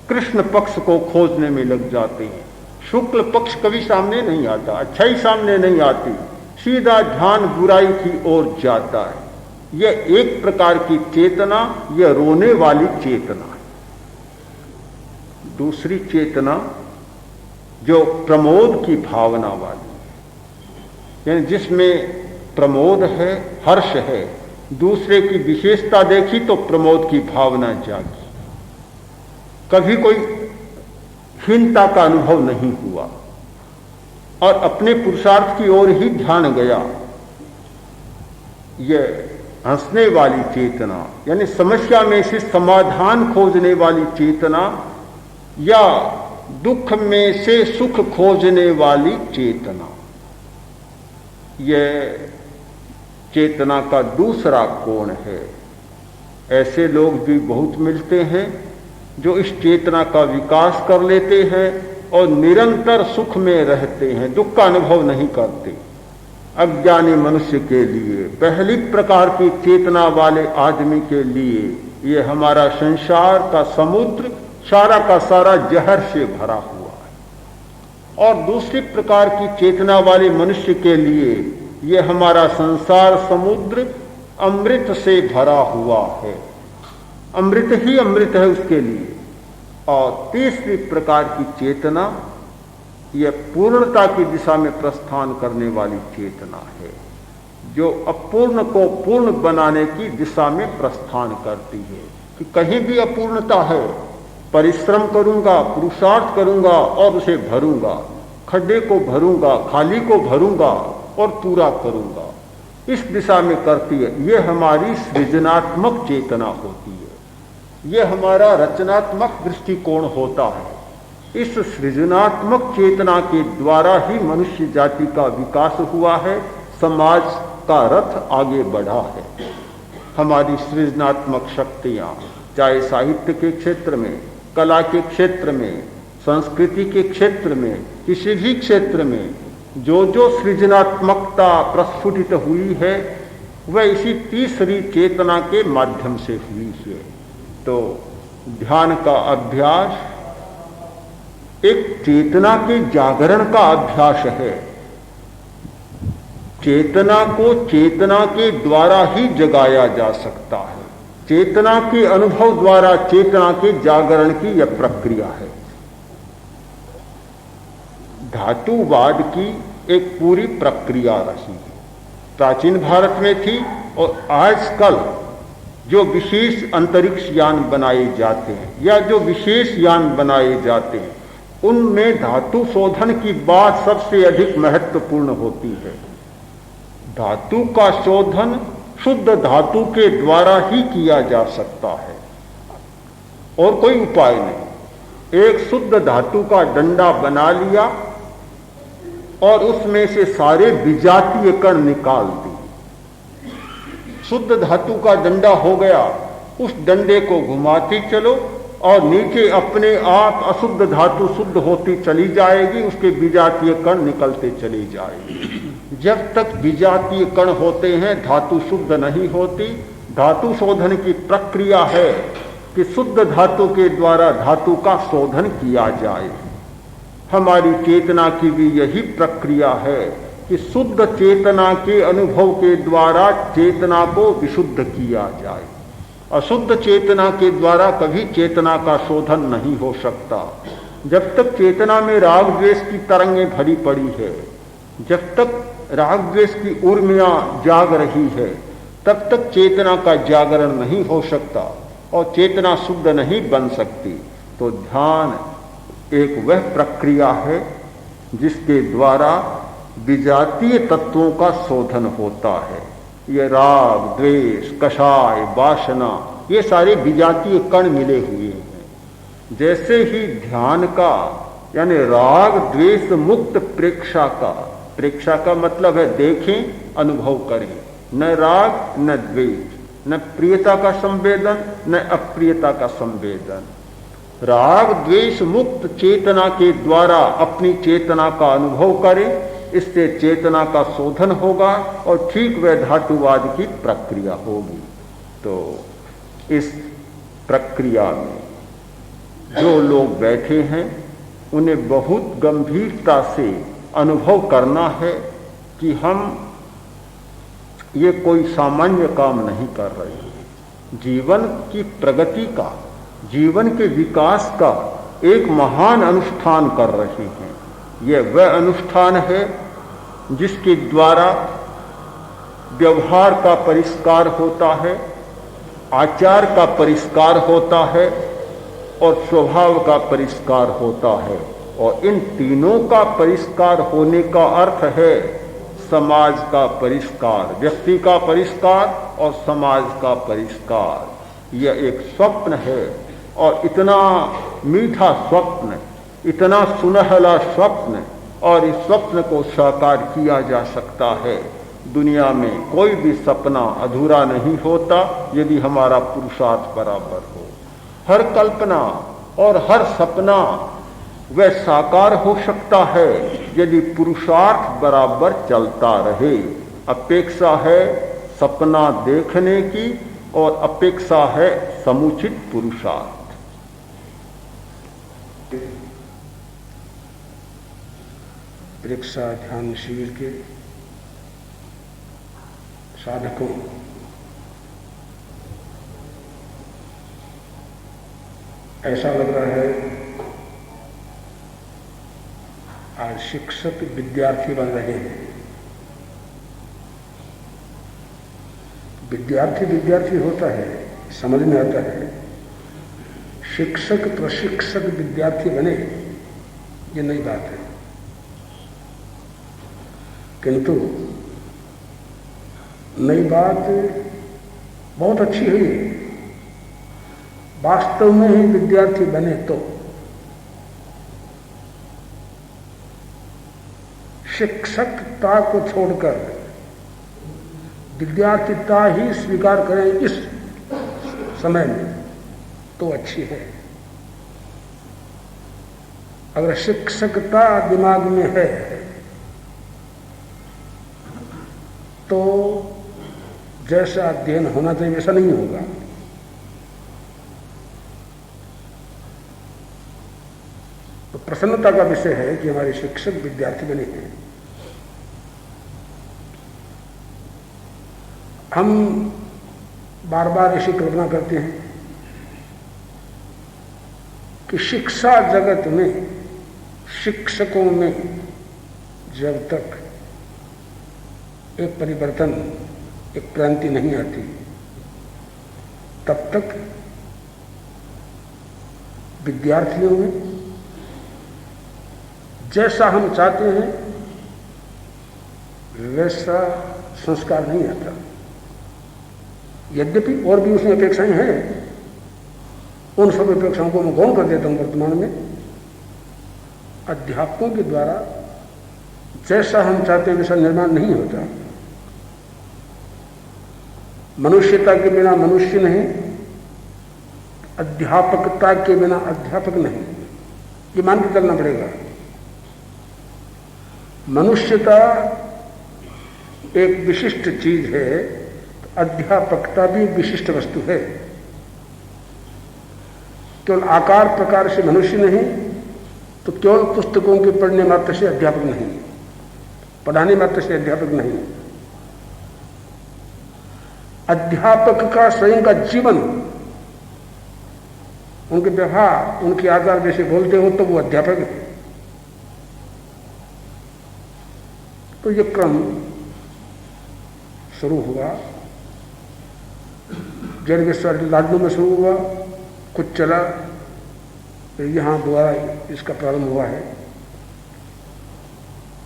B: कृष्ण पक्ष को खोजने में लग जाते हैं, शुक्ल पक्ष कभी सामने नहीं आता, अच्छाई सामने नहीं आती, सीधा ध्यान बुराई की ओर जाता है। यह एक प्रकार की चेतना, यह रोने वाली चेतना है। दूसरी चेतना जो प्रमोद की भावना वाली है, यानी जिसमें प्रमोद है, हर्ष है, दूसरे की विशेषता देखी तो प्रमोद की भावना जागी, कभी कोई हीनता का अनुभव नहीं हुआ और अपने पुरुषार्थ की ओर ही ध्यान गया। यह हंसने वाली चेतना, यानी समस्या में से समाधान खोजने वाली चेतना या दुख में से सुख खोजने वाली चेतना, यह चेतना का दूसरा कोण है। ऐसे लोग भी बहुत मिलते हैं जो इस चेतना का विकास कर लेते हैं और निरंतर सुख में रहते हैं, दुख का अनुभव नहीं करते। अज्ञानी मनुष्य के लिए, पहली प्रकार की चेतना वाले आदमी के लिए ये हमारा संसार का समुद्र सारा का सारा जहर से भरा हुआ है और दूसरी प्रकार की चेतना वाले मनुष्य के लिए ये हमारा संसार समुद्र अमृत से भरा हुआ है, अमृत ही अमृत है उसके लिए। और तीसरी प्रकार की चेतना यह पूर्णता की दिशा में प्रस्थान करने वाली चेतना है, जो अपूर्ण को पूर्ण बनाने की दिशा में प्रस्थान करती है कि कहीं भी अपूर्णता है, परिश्रम करूंगा, पुरुषार्थ करूंगा और उसे भरूंगा, खड्डे को भरूंगा, खाली को भरूंगा और पूरा करूंगा, इस दिशा में करती है। यह हमारी सृजनात्मक चेतना होती है, यह हमारा रचनात्मक दृष्टिकोण होता है। इस सृजनात्मक चेतना के द्वारा ही मनुष्य जाति का विकास हुआ है, समाज का रथ आगे बढ़ा है। हमारी सृजनात्मक शक्तियां, चाहे साहित्य के क्षेत्र में, कला के क्षेत्र में, संस्कृति के क्षेत्र में, किसी भी क्षेत्र में जो जो सृजनात्मकता प्रस्फुटित हुई है वह इसी तीसरी चेतना के माध्यम से हुई है। तो ध्यान का अभ्यास एक चेतना के जागरण का अभ्यास है। चेतना को चेतना के द्वारा ही जगाया जा सकता है। चेतना के अनुभव द्वारा चेतना के जागरण की यह प्रक्रिया है। धातुवाद की एक पूरी प्रक्रिया रही है, प्राचीन भारत में थी और आजकल जो विशेष अंतरिक्ष यान बनाए जाते हैं या जो विशेष यान बनाए जाते हैं उनमें धातु शोधन की बात सबसे अधिक महत्वपूर्ण होती है। धातु का शोधन शुद्ध धातु के द्वारा ही किया जा सकता है और कोई उपाय नहीं। एक शुद्ध धातु का डंडा बना लिया और उसमें से सारे विजातीय कण निकाल दिए, शुद्ध धातु का डंडा हो गया। उस डंडे को घुमाते चलो और नीचे अपने आप अशुद्ध धातु शुद्ध होती चली जाएगी, उसके विजातीय कण निकलते चली जाएगी। जब तक विजातीय कण होते हैं धातु शुद्ध नहीं होती। धातु शोधन की प्रक्रिया है कि शुद्ध धातु के द्वारा धातु का शोधन किया जाए। हमारी चेतना की भी यही प्रक्रिया है कि शुद्ध चेतना के अनुभव के द्वारा चेतना को विशुद्ध किया जाए। अशुद्ध चेतना के द्वारा कभी चेतना का शोधन नहीं हो सकता। जब तक चेतना में राग द्वेष की तरंगें भरी पड़ी है, जब तक राग द्वेष की उर्मियां जाग रही है, तब तक चेतना का जागरण नहीं हो सकता और चेतना शुद्ध नहीं बन सकती। तो ध्यान एक वह प्रक्रिया है जिसके द्वारा विजातीय तत्वों का शोधन होता है। ये राग द्वेष कषाय वासना ये सारे विजातीय कण मिले हुए हैं। जैसे ही ध्यान का यानी राग द्वेष मुक्त प्रेक्षा का मतलब है देखें अनुभव करें, न राग न द्वेष, न प्रियता का संवेदन न अप्रियता का संवेदन। राग द्वेष मुक्त चेतना के द्वारा अपनी चेतना का अनुभव करें, इससे चेतना का शोधन होगा और ठीक वह धातुवाद की प्रक्रिया होगी। तो इस प्रक्रिया में जो लोग बैठे हैं उन्हें बहुत गंभीरता से अनुभव करना है कि हम ये कोई सामान्य काम नहीं कर रहे हैं। जीवन की प्रगति का, जीवन के विकास का एक महान अनुष्ठान कर रहे हैं। यह वह अनुष्ठान है जिसके द्वारा व्यवहार का परिष्कार होता है, आचार का परिष्कार होता है और स्वभाव का परिष्कार होता है। और इन तीनों का परिष्कार होने का अर्थ है समाज का परिष्कार, व्यक्ति का परिष्कार और समाज का परिष्कार। यह एक स्वप्न है और इतना मीठा स्वप्न, इतना सुनहला स्वप्न, और इस स्वप्न को साकार किया जा सकता है। दुनिया में कोई भी सपना अधूरा नहीं होता यदि हमारा पुरुषार्थ बराबर हो। हर कल्पना और हर सपना वह साकार हो सकता है यदि पुरुषार्थ बराबर चलता रहे। अपेक्षा है सपना देखने की और अपेक्षा है समुचित पुरुषार्थ।
C: प्रेक्षा ध्यान शिविर के साधकों, ऐसा लग रहा है आज शिक्षक विद्यार्थी बन रहे हैं। विद्यार्थी विद्यार्थी होता है, समझ में आता है। शिक्षक प्रशिक्षक विद्यार्थी बने, ये नई बात है। किंतु नई बात बहुत अच्छी है। वास्तव में ही विद्यार्थी बने तो शिक्षकता को छोड़कर विद्यार्थीता ही स्वीकार करें इस समय में तो अच्छी है। अगर शिक्षकता दिमाग में है तो जैसा अध्ययन होना चाहिए वैसा नहीं होगा। तो प्रसन्नता का विषय है कि हमारे शिक्षक विद्यार्थी बने हैं। हम बार बार ऐसी कल्पना करते हैं कि शिक्षा जगत में शिक्षकों में जब तक एक परिवर्तन, एक क्रांति नहीं आती तब तक विद्यार्थियों में जैसा हम चाहते हैं वैसा संस्कार नहीं आता। यद्यपि और भी उसमें अपेक्षाएं हैं, उन सब अपेक्षाओं को मैं गौण कर देता हूं। वर्तमान में अध्यापकों के द्वारा जैसा हम चाहते हैं वैसा निर्माण नहीं होता। मनुष्यता के बिना मनुष्य नहीं, अध्यापकता के बिना अध्यापक नहीं, ये मान के चलना पड़ेगा। मनुष्यता एक विशिष्ट चीज है, तो अध्यापकता भी विशिष्ट वस्तु है। केवल आकार प्रकार से मनुष्य नहीं, तो केवल पुस्तकों के पढ़ने मात्र से अध्यापक नहीं, पढ़ाने मात्र से अध्यापक नहीं। अध्यापक का स्वयं का जीवन, उनके व्यवहार, उनके आचार जैसे बोलते हो तो वो अध्यापक है। तो ये क्रम शुरू हुआ, जड़गेश्वर लाडू में शुरू हुआ, कुछ चला, फिर यहां दोबारा इसका प्रारंभ हुआ है।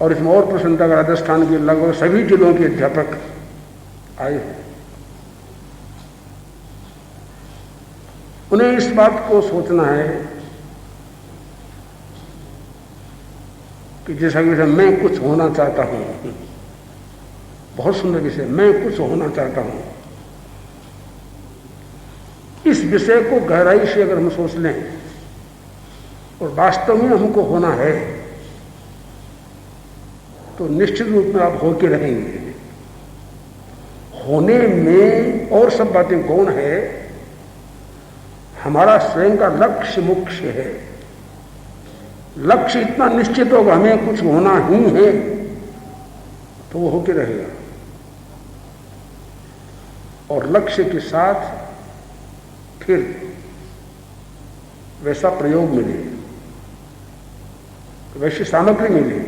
C: और इसमें और प्रसन्नता का राजस्थान के लगभग सभी जिलों के अध्यापक आए हैं। उन्हें इस बात को सोचना है कि जैसा विषय मैं कुछ होना चाहता हूं, बहुत सुंदर विषय, मैं कुछ होना चाहता हूं। इस विषय को गहराई से अगर हम सोच लें और वास्तव में हमको होना है तो निश्चित रूप में आप होके रहेंगे। होने में और सब बातें गौण है, हमारा स्वयं का लक्ष्य मुख्य है। लक्ष्य इतना निश्चित होगा हमें कुछ होना ही है तो वो होके रहेगा। और लक्ष्य के साथ फिर वैसा प्रयोग मिले, वैसी सामग्री मिले,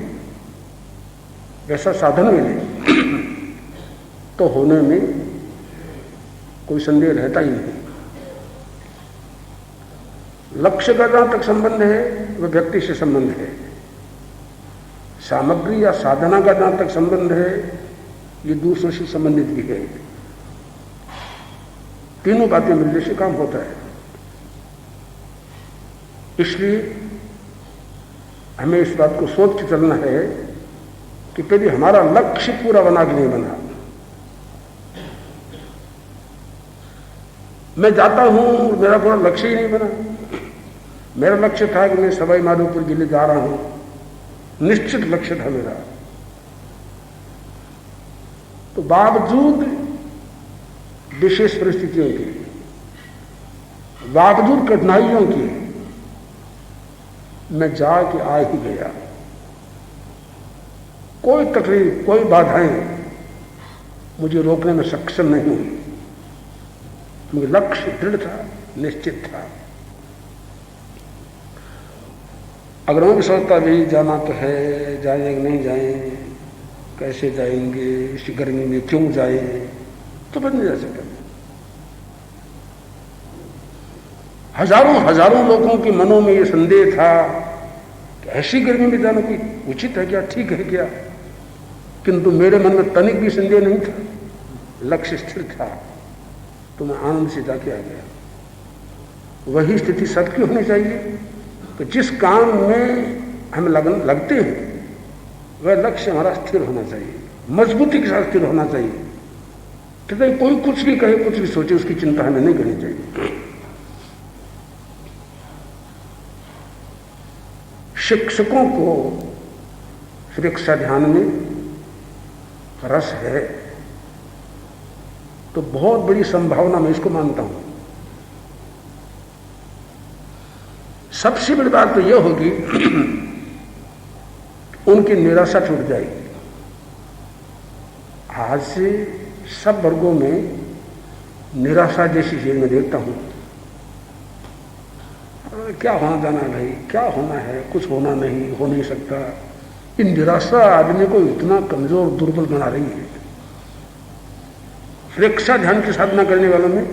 C: वैसा साधन मिले तो होने में कोई संदेह रहता ही नहीं। लक्ष्य का जहां तक संबंध है वह व्यक्ति से संबंध है, सामग्री या साधना का जहां तक संबंध है ये दूसरों से संबंधित भी है। तीनों बातें मिलने से काम होता है। इसलिए हमें इस बात को सोच के चलना है कि पहले हमारा लक्ष्य पूरा बना कि नहीं बना। मैं जाता हूं, मेरा पूरा लक्ष्य ही नहीं बना। मेरा लक्ष्य था कि मैं सवाई माधोपुर के लिए जा रहा हूं, निश्चित लक्ष्य था मेरा। तो बावजूद विशेष परिस्थितियों के, बावजूद कठिनाइयों के, मैं जाके आ ही गया। कोई तकलीफ, कोई बाधाएं मुझे रोकने में सक्षम नहीं हुई। मेरा लक्ष्य दृढ़ था, निश्चित था। अगर मैं भी सोचता भी जाना तो है, जाएं कि नहीं जाएं, कैसे जाएंगे, इस गर्मी में क्यों जाएं, तो बन नहीं जा सकता। हजारों लोगों के मनों में यह संदेह था कि ऐसी गर्मी में जाना कोई उचित है क्या, ठीक है क्या, किंतु मेरे मन में तनिक भी संदेह नहीं था। लक्ष्य स्थिर था तो मैं आनंद से जाके आ गया। वही स्थिति सबकी होनी चाहिए कि जिस काम में हम लगते हैं वह लक्ष्य हमारा स्थिर होना चाहिए, मजबूती के साथ स्थिर होना चाहिए। तो कोई कुछ भी कहे, कुछ भी सोचे, उसकी चिंता हमें नहीं करनी चाहिए। शिक्षकों को शिक्षा ध्यान में रस है तो बहुत बड़ी संभावना मैं इसको मानता हूं। सबसे बड़ी बात तो यह होगी उनकी निराशा छूट जाएगी। आज से सब वर्गों में निराशा जैसी चीज मैं देखता हूं। क्या होना जाना है भाई, क्या होना है, कुछ होना नहीं, हो नहीं सकता। इन निराशा आदमी को इतना कमजोर, दुर्बल बना रही है। शिक्षा ध्यान की साधना करने वालों में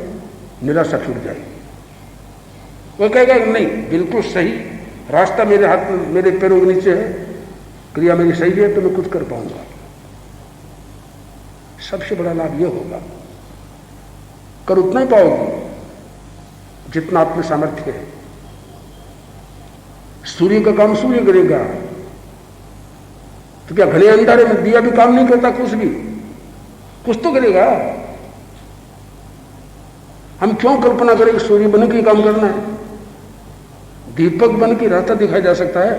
C: निराशा छूट जाएगी। वो कहेगा नहीं, बिल्कुल सही रास्ता मेरे हाथ में, मेरे पैरों के नीचे है, क्रिया मेरी सही है तो मैं कुछ कर पाऊंगा। सबसे बड़ा लाभ यह होगा, कर उतना ही पाओगे जितना आप में सामर्थ्य है। सूर्य का काम सूर्य करेगा तो क्या घने अंधारे में दिया भी काम नहीं करता? कुछ तो करेगा। हम क्यों कल्पना करें कि सूर्य बन के काम करना है? दीपक बन के रास्ता दिखाया जा सकता है।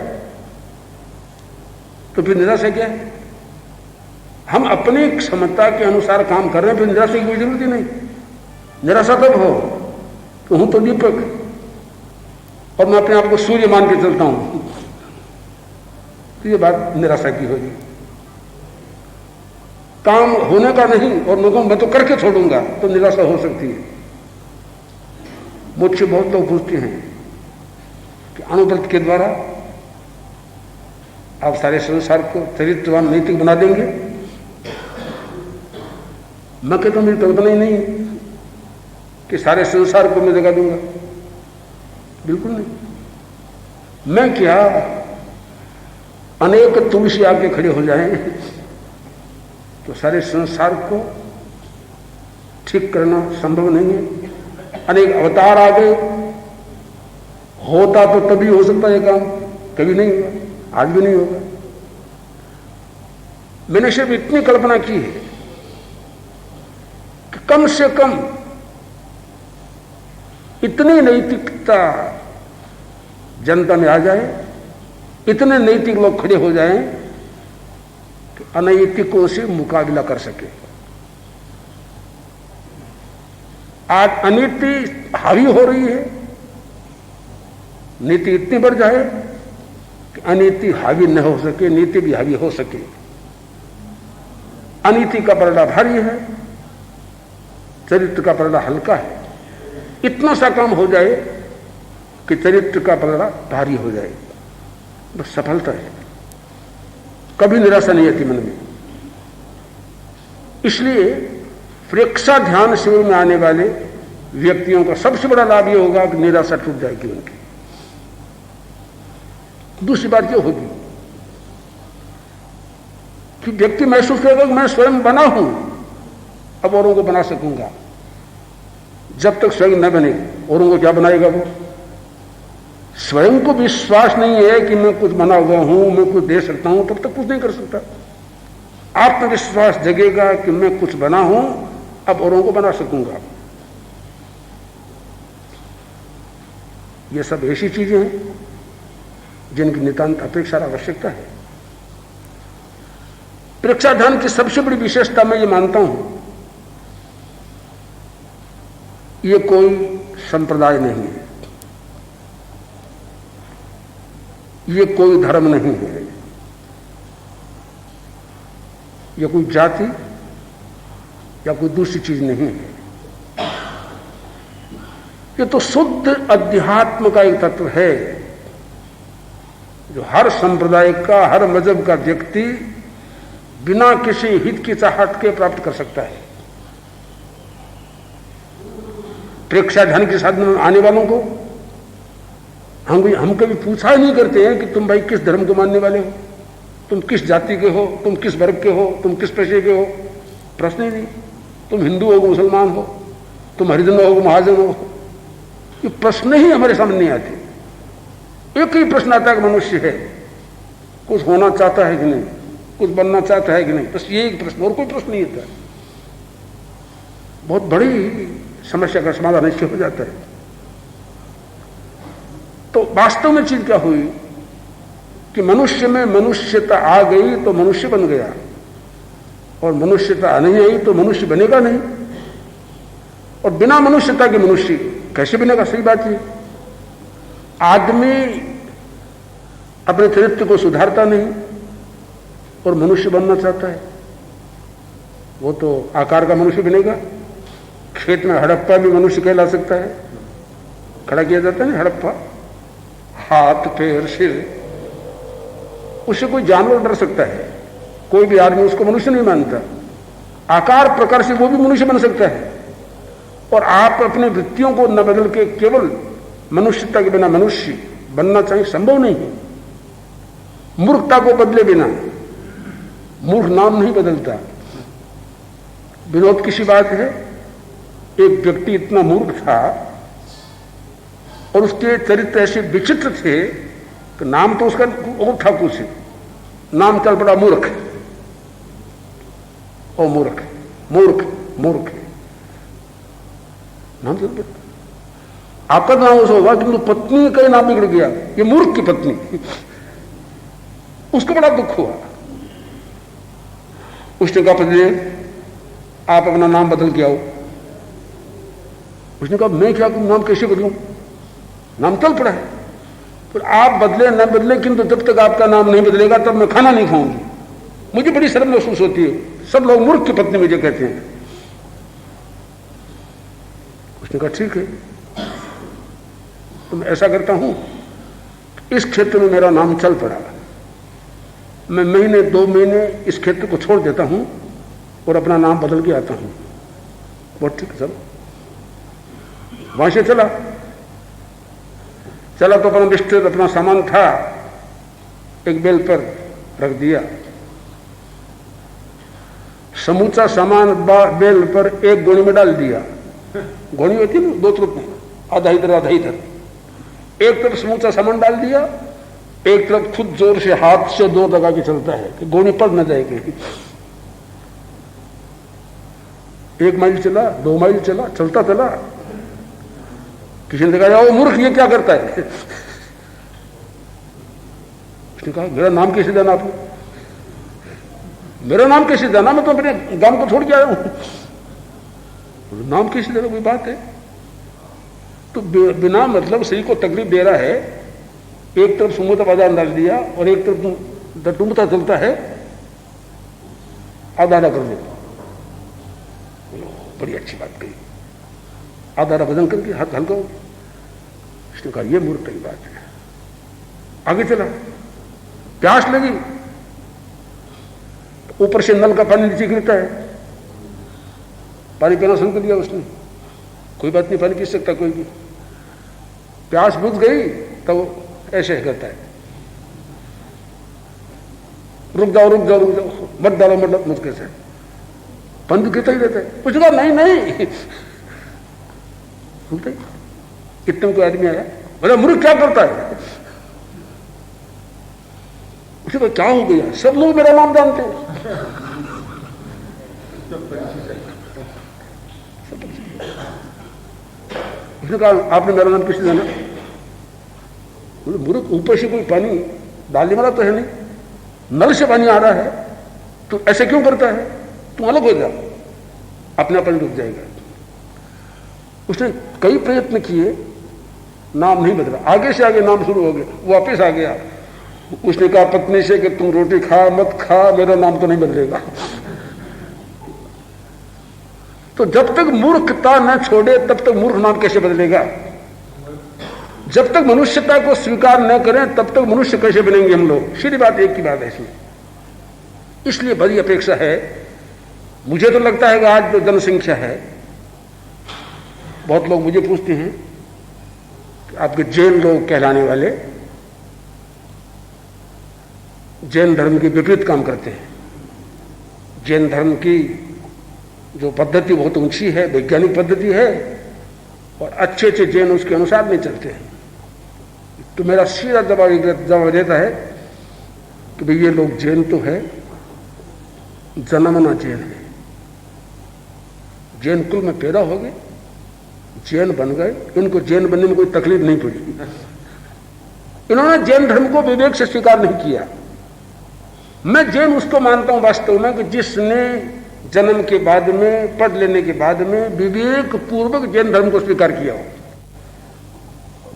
C: तो फिर निराशा क्या है? हम अपने क्षमता के अनुसार काम कर रहे हैं, फिर निराशा की कोई जरूरत ही नहीं। निराशा तब हो तो हूं तो दीपक और मैं अपने आप को सूर्य मान के चलता हूं, तो ये बात निराशा की होगी। काम होने का नहीं और लोगों मैं तो करके छोड़ूंगा, तो निराशा हो सकती है। मुझसे बहुत लोग पूछते हैं कि अनुव्रत के द्वारा आप सारे संसार को चरित्रवान नैतिक बना देंगे। मैं कहता हूं मेरी कल्पना ही नहीं है कि सारे संसार को मैं जगा दूंगा, बिल्कुल नहीं। मैं क्या, अनेक तुलसी आके खड़े हो जाएं तो सारे संसार को ठीक करना संभव नहीं है। अनेक अवतार आ गए, होता तो तभी हो सकता है काम, कभी नहीं हुआ, आज भी नहीं होगा। मैंने सिर्फ इतनी कल्पना की है कि कम से कम इतनी नैतिकता जनता में आ जाए, इतने नैतिक लोग खड़े हो जाएं कि अनैतिकों से मुकाबला कर सके। आज अनीति हावी हो रही है, नीति इतनी बढ़ जाए कि अनीति हावी न हो सके, नीति भी हावी हो सके। अनीति का पलड़ा भारी है, चरित्र का पलड़ा हल्का है। इतना सा काम हो जाए कि चरित्र का पलड़ा भारी हो जाए, बस सफलता है। कभी निराशा नहीं आती मन में। इसलिए प्रेक्षा ध्यान शिविर में आने वाले व्यक्तियों का सबसे बड़ा लाभ यह होगा कि निराशा टूट जाएगी उनकी। दूसरी बात यह होगी कि व्यक्ति महसूस करेगा कि मैं स्वयं बना हूं, अब औरों को बना सकूंगा। जब तक स्वयं न बने औरों को क्या बनाएगा वो? स्वयं को विश्वास नहीं है कि मैं कुछ बना हुआ हूं, मैं कुछ दे सकता हूं, तब तक कुछ नहीं कर सकता। आत्मविश्वास जगेगा कि मैं कुछ बना हूं, अब औरों को बना सकूंगा। ये सब ऐसी चीजें हैं जिनकी नितांत अपेक्षा और आवश्यकता है। प्रेक्षाध्यान की सबसे बड़ी विशेषता मैं ये मानता हूं, ये कोई संप्रदाय नहीं है, ये कोई धर्म नहीं है, ये कोई जाति या कोई दूसरी चीज नहीं है। ये तो शुद्ध अध्यात्म का एक तत्व है जो हर संप्रदाय का, हर मजहब का व्यक्ति बिना किसी हित की चाहत के प्राप्त कर सकता है। प्रेक्षाध्यान के साधन में आने वालों को हम कभी पूछा ही नहीं करते हैं कि तुम भाई किस धर्म को मानने वाले हो, तुम किस जाति के हो, तुम किस वर्ग के हो, तुम किस पेशे के हो। प्रश्न ही नहीं। तुम हिंदू हो, मुसलमान हो, तुम हरिजन हो, महाजन हो, ये प्रश्न ही हमारे सामने नहीं आते। एक ही प्रश्न आता है कि मनुष्य है, कुछ होना चाहता है कि नहीं, कुछ बनना चाहता है कि नहीं, बस ये एक प्रश्न, और कोई प्रश्न नहीं आता। बहुत बड़ी समस्या का समाधान इससे हो जाता है। तो वास्तव में चीज क्या हुई कि मनुष्य में मनुष्यता आ गई तो मनुष्य बन गया, और मनुष्यता नहीं आई तो मनुष्य बनेगा नहीं। और बिना मनुष्यता के मनुष्य कैसे बनेगा? सही बात है। आदमी अपने चरित्र को सुधारता नहीं और मनुष्य बनना चाहता है, वो तो आकार का मनुष्य बनेगा। खेत में हड़प्पा भी मनुष्य कहला सकता है, खड़ा किया जाता है ना हड़प्पा, हाथ पैर सिर, उससे कोई जानवर डर सकता है, कोई भी आदमी उसको मनुष्य नहीं मानता। आकार प्रकार से वो भी मनुष्य बन सकता है। और आप अपनी वृत्तियों को न बदल के केवल मनुष्यता के बिना मनुष्य बनना चाहिए, संभव नहीं है। मूर्खता को बदले बिना मूर्ख नाम नहीं बदलता। विनोद की सी बात है, एक व्यक्ति इतना मूर्ख था और उसके चरित्र ऐसे विचित्र थे कि नाम तो उसका और था कुछ, नाम चल पड़ा मूर्ख। ओ मूर्ख, मूर्ख, मूर्ख नाम चल पड़ा। आपका नाम उसे होगा कि पत्नी का नाम बिगड़ गया, ये मूर्ख की पत्नी। उसको बड़ा दुख हुआ। उसने कहा पत्नी आप अपना नाम बदल के आओ। उसने कहा मैं क्या करूं, नाम कैसे बदलूं, नाम चल पड़ा है। फिर आप बदले न बदले, किंतु जब तक आपका नाम नहीं बदलेगा तब मैं खाना नहीं खाऊंगी। मुझे बड़ी शर्म महसूस होती है, सब लोग मूर्ख की पत्नी मुझे कहते हैं। उसने कहा ठीक है, तो मैं ऐसा करता हूं, इस क्षेत्र में मेरा नाम चल पड़ा, मैं महीने 2 महीने इस क्षेत्र को छोड़ देता हूं और अपना नाम बदल के आता हूं। बहुत ठीक है, चलो। वहां से चला तो अपना विस्तृत अपना सामान था एक बेल पर रख दिया, समूचा सामान बेल पर एक गोनी में डाल दिया। गोनी होती है ना, 2 तरफ में, आधा इधर आधा इधर। एक तरफ समूचा सामान डाल दिया, एक तरफ खुद जोर से हाथ से 2 लगा के चलता है कि गोनी पड़ न जाएगी। 1 माइल चला, 2 माइल चला, चलता चला। किसी ने कहा, ओ मूर्ख, ये क्या करता है? उसने कहा, मेरा नाम कैसे जाना आपने? मेरा नाम कैसे जाना? मैं तो अपने गांव को छोड़ के आया हूं। नाम कैसे जाना, कोई बात है? तो बिना मतलब शरीर को तकलीफ दे रहा है, एक तरफ सुमूता बाजार डाल दिया और एक तरफ डटूमता चलता है, आधा आधा कर देता। बड़ी अच्छी बात कही, आधा आधा वजन करके हाथ हल्का हो। उसने कहा, यह मूर्ख की बात है। आगे चला, प्यास लगी, ऊपर से नल का पानी नीचे गिरता है, पानी पीना शुरू कर दिया उसने। कोई बात नहीं, पानी पी सकता कोई भी। प्यास बुझ गई तो ऐसे करता है, रुक जाओ रुक जाओ रुक जाओ, मत डालो मतलब मुझ कैसे, पानी गिरता ही रहता है। कुछ कहा, नहीं नहीं, इतने कोई आदमी आया, बोला मूर्ख क्या करता है? उसे कहा, क्या हो गया? सब लोग मेरा नाम जानते हैं। उसने कहा, आपने मेरा नाम किसने जाना? बोले, मूर्ख, ऊपर से कोई पानी डालने वाला तो है नहीं, नल से पानी आ रहा है, तो ऐसे क्यों करता है? तुम अलग हो जा, अपने आप रुक जाएगा। उसने कई प्रयत्न किए, नाम नहीं बदला। आगे से आगे नाम शुरू हो गया, वापस आ गया। उसने कहा पत्नी से कि तुम रोटी खा मत खा, मेरा नाम तो नहीं बदलेगा। तो जब तक मूर्खता न छोड़े तब तक मूर्ख नाम कैसे बदलेगा? जब तक मनुष्यता को स्वीकार न करें तब तक मनुष्य कैसे बनेंगे हम लोग? सीधी बात, एक की बात है इसमें। इसलिए बड़ी अपेक्षा है। मुझे तो लगता है कि आज जो जनसंख्या है, बहुत लोग मुझे पूछते हैं कि आपके जैन लोग कहलाने वाले जैन धर्म के विपरीत काम करते हैं। जैन धर्म की जो पद्धति बहुत ऊंची है, वैज्ञानिक पद्धति है, और अच्छे अच्छे जैन उसके अनुसार नहीं चलते हैं। तो मेरा सीधा जवाब देता है कि भाई ये लोग जैन तो है, जन्मना जैन है, जैन कुल में पैदा हो गए, जैन बन गए, इनको जैन बनने में कोई तकलीफ नहीं पड़ी। इन्होंने जैन धर्म को विवेक से स्वीकार नहीं किया। मैं जैन उसको मानता हूं वास्तव में कि जिसने जन्म के बाद में, पढ़ लेने के बाद में विवेक पूर्वक जैन धर्म को स्वीकार किया हो।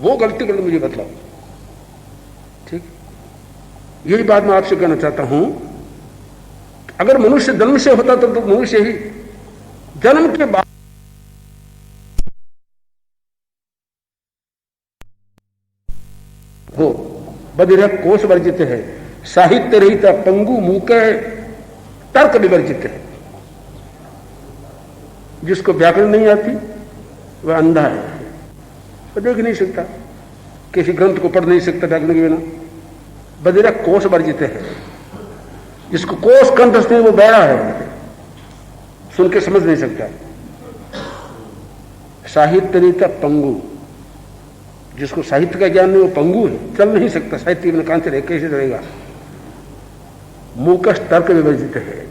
C: वो गलती करके मुझे बतलाओ, ठीक? यही बात मैं आपसे कहना चाहता हूं। अगर मनुष्य जन्म से होता तो मनुष्य ही जन्म के बाद हो बधिर कोश वर्जित है, साहित्य रहित पंगु मूके तर्क विवर्जित है। जिसको व्याकरण नहीं आती वह अंधा है, वह देख नहीं सकता, किसी ग्रंथ को पढ़ नहीं सकता व्याकरण के बिना। बधिर कोश वर्जित है, जिसको कोश कंठस्थ है वो बहरा है, सुन के समझ नहीं सकता। साहित्य रहित पंगु, जिसको साहित्य का ज्ञान नहीं वो पंगु है, चल नहीं सकता, साहित्य में कहां से रहे, कैसे रहेगा। मूकश तर्क विवर्जित है,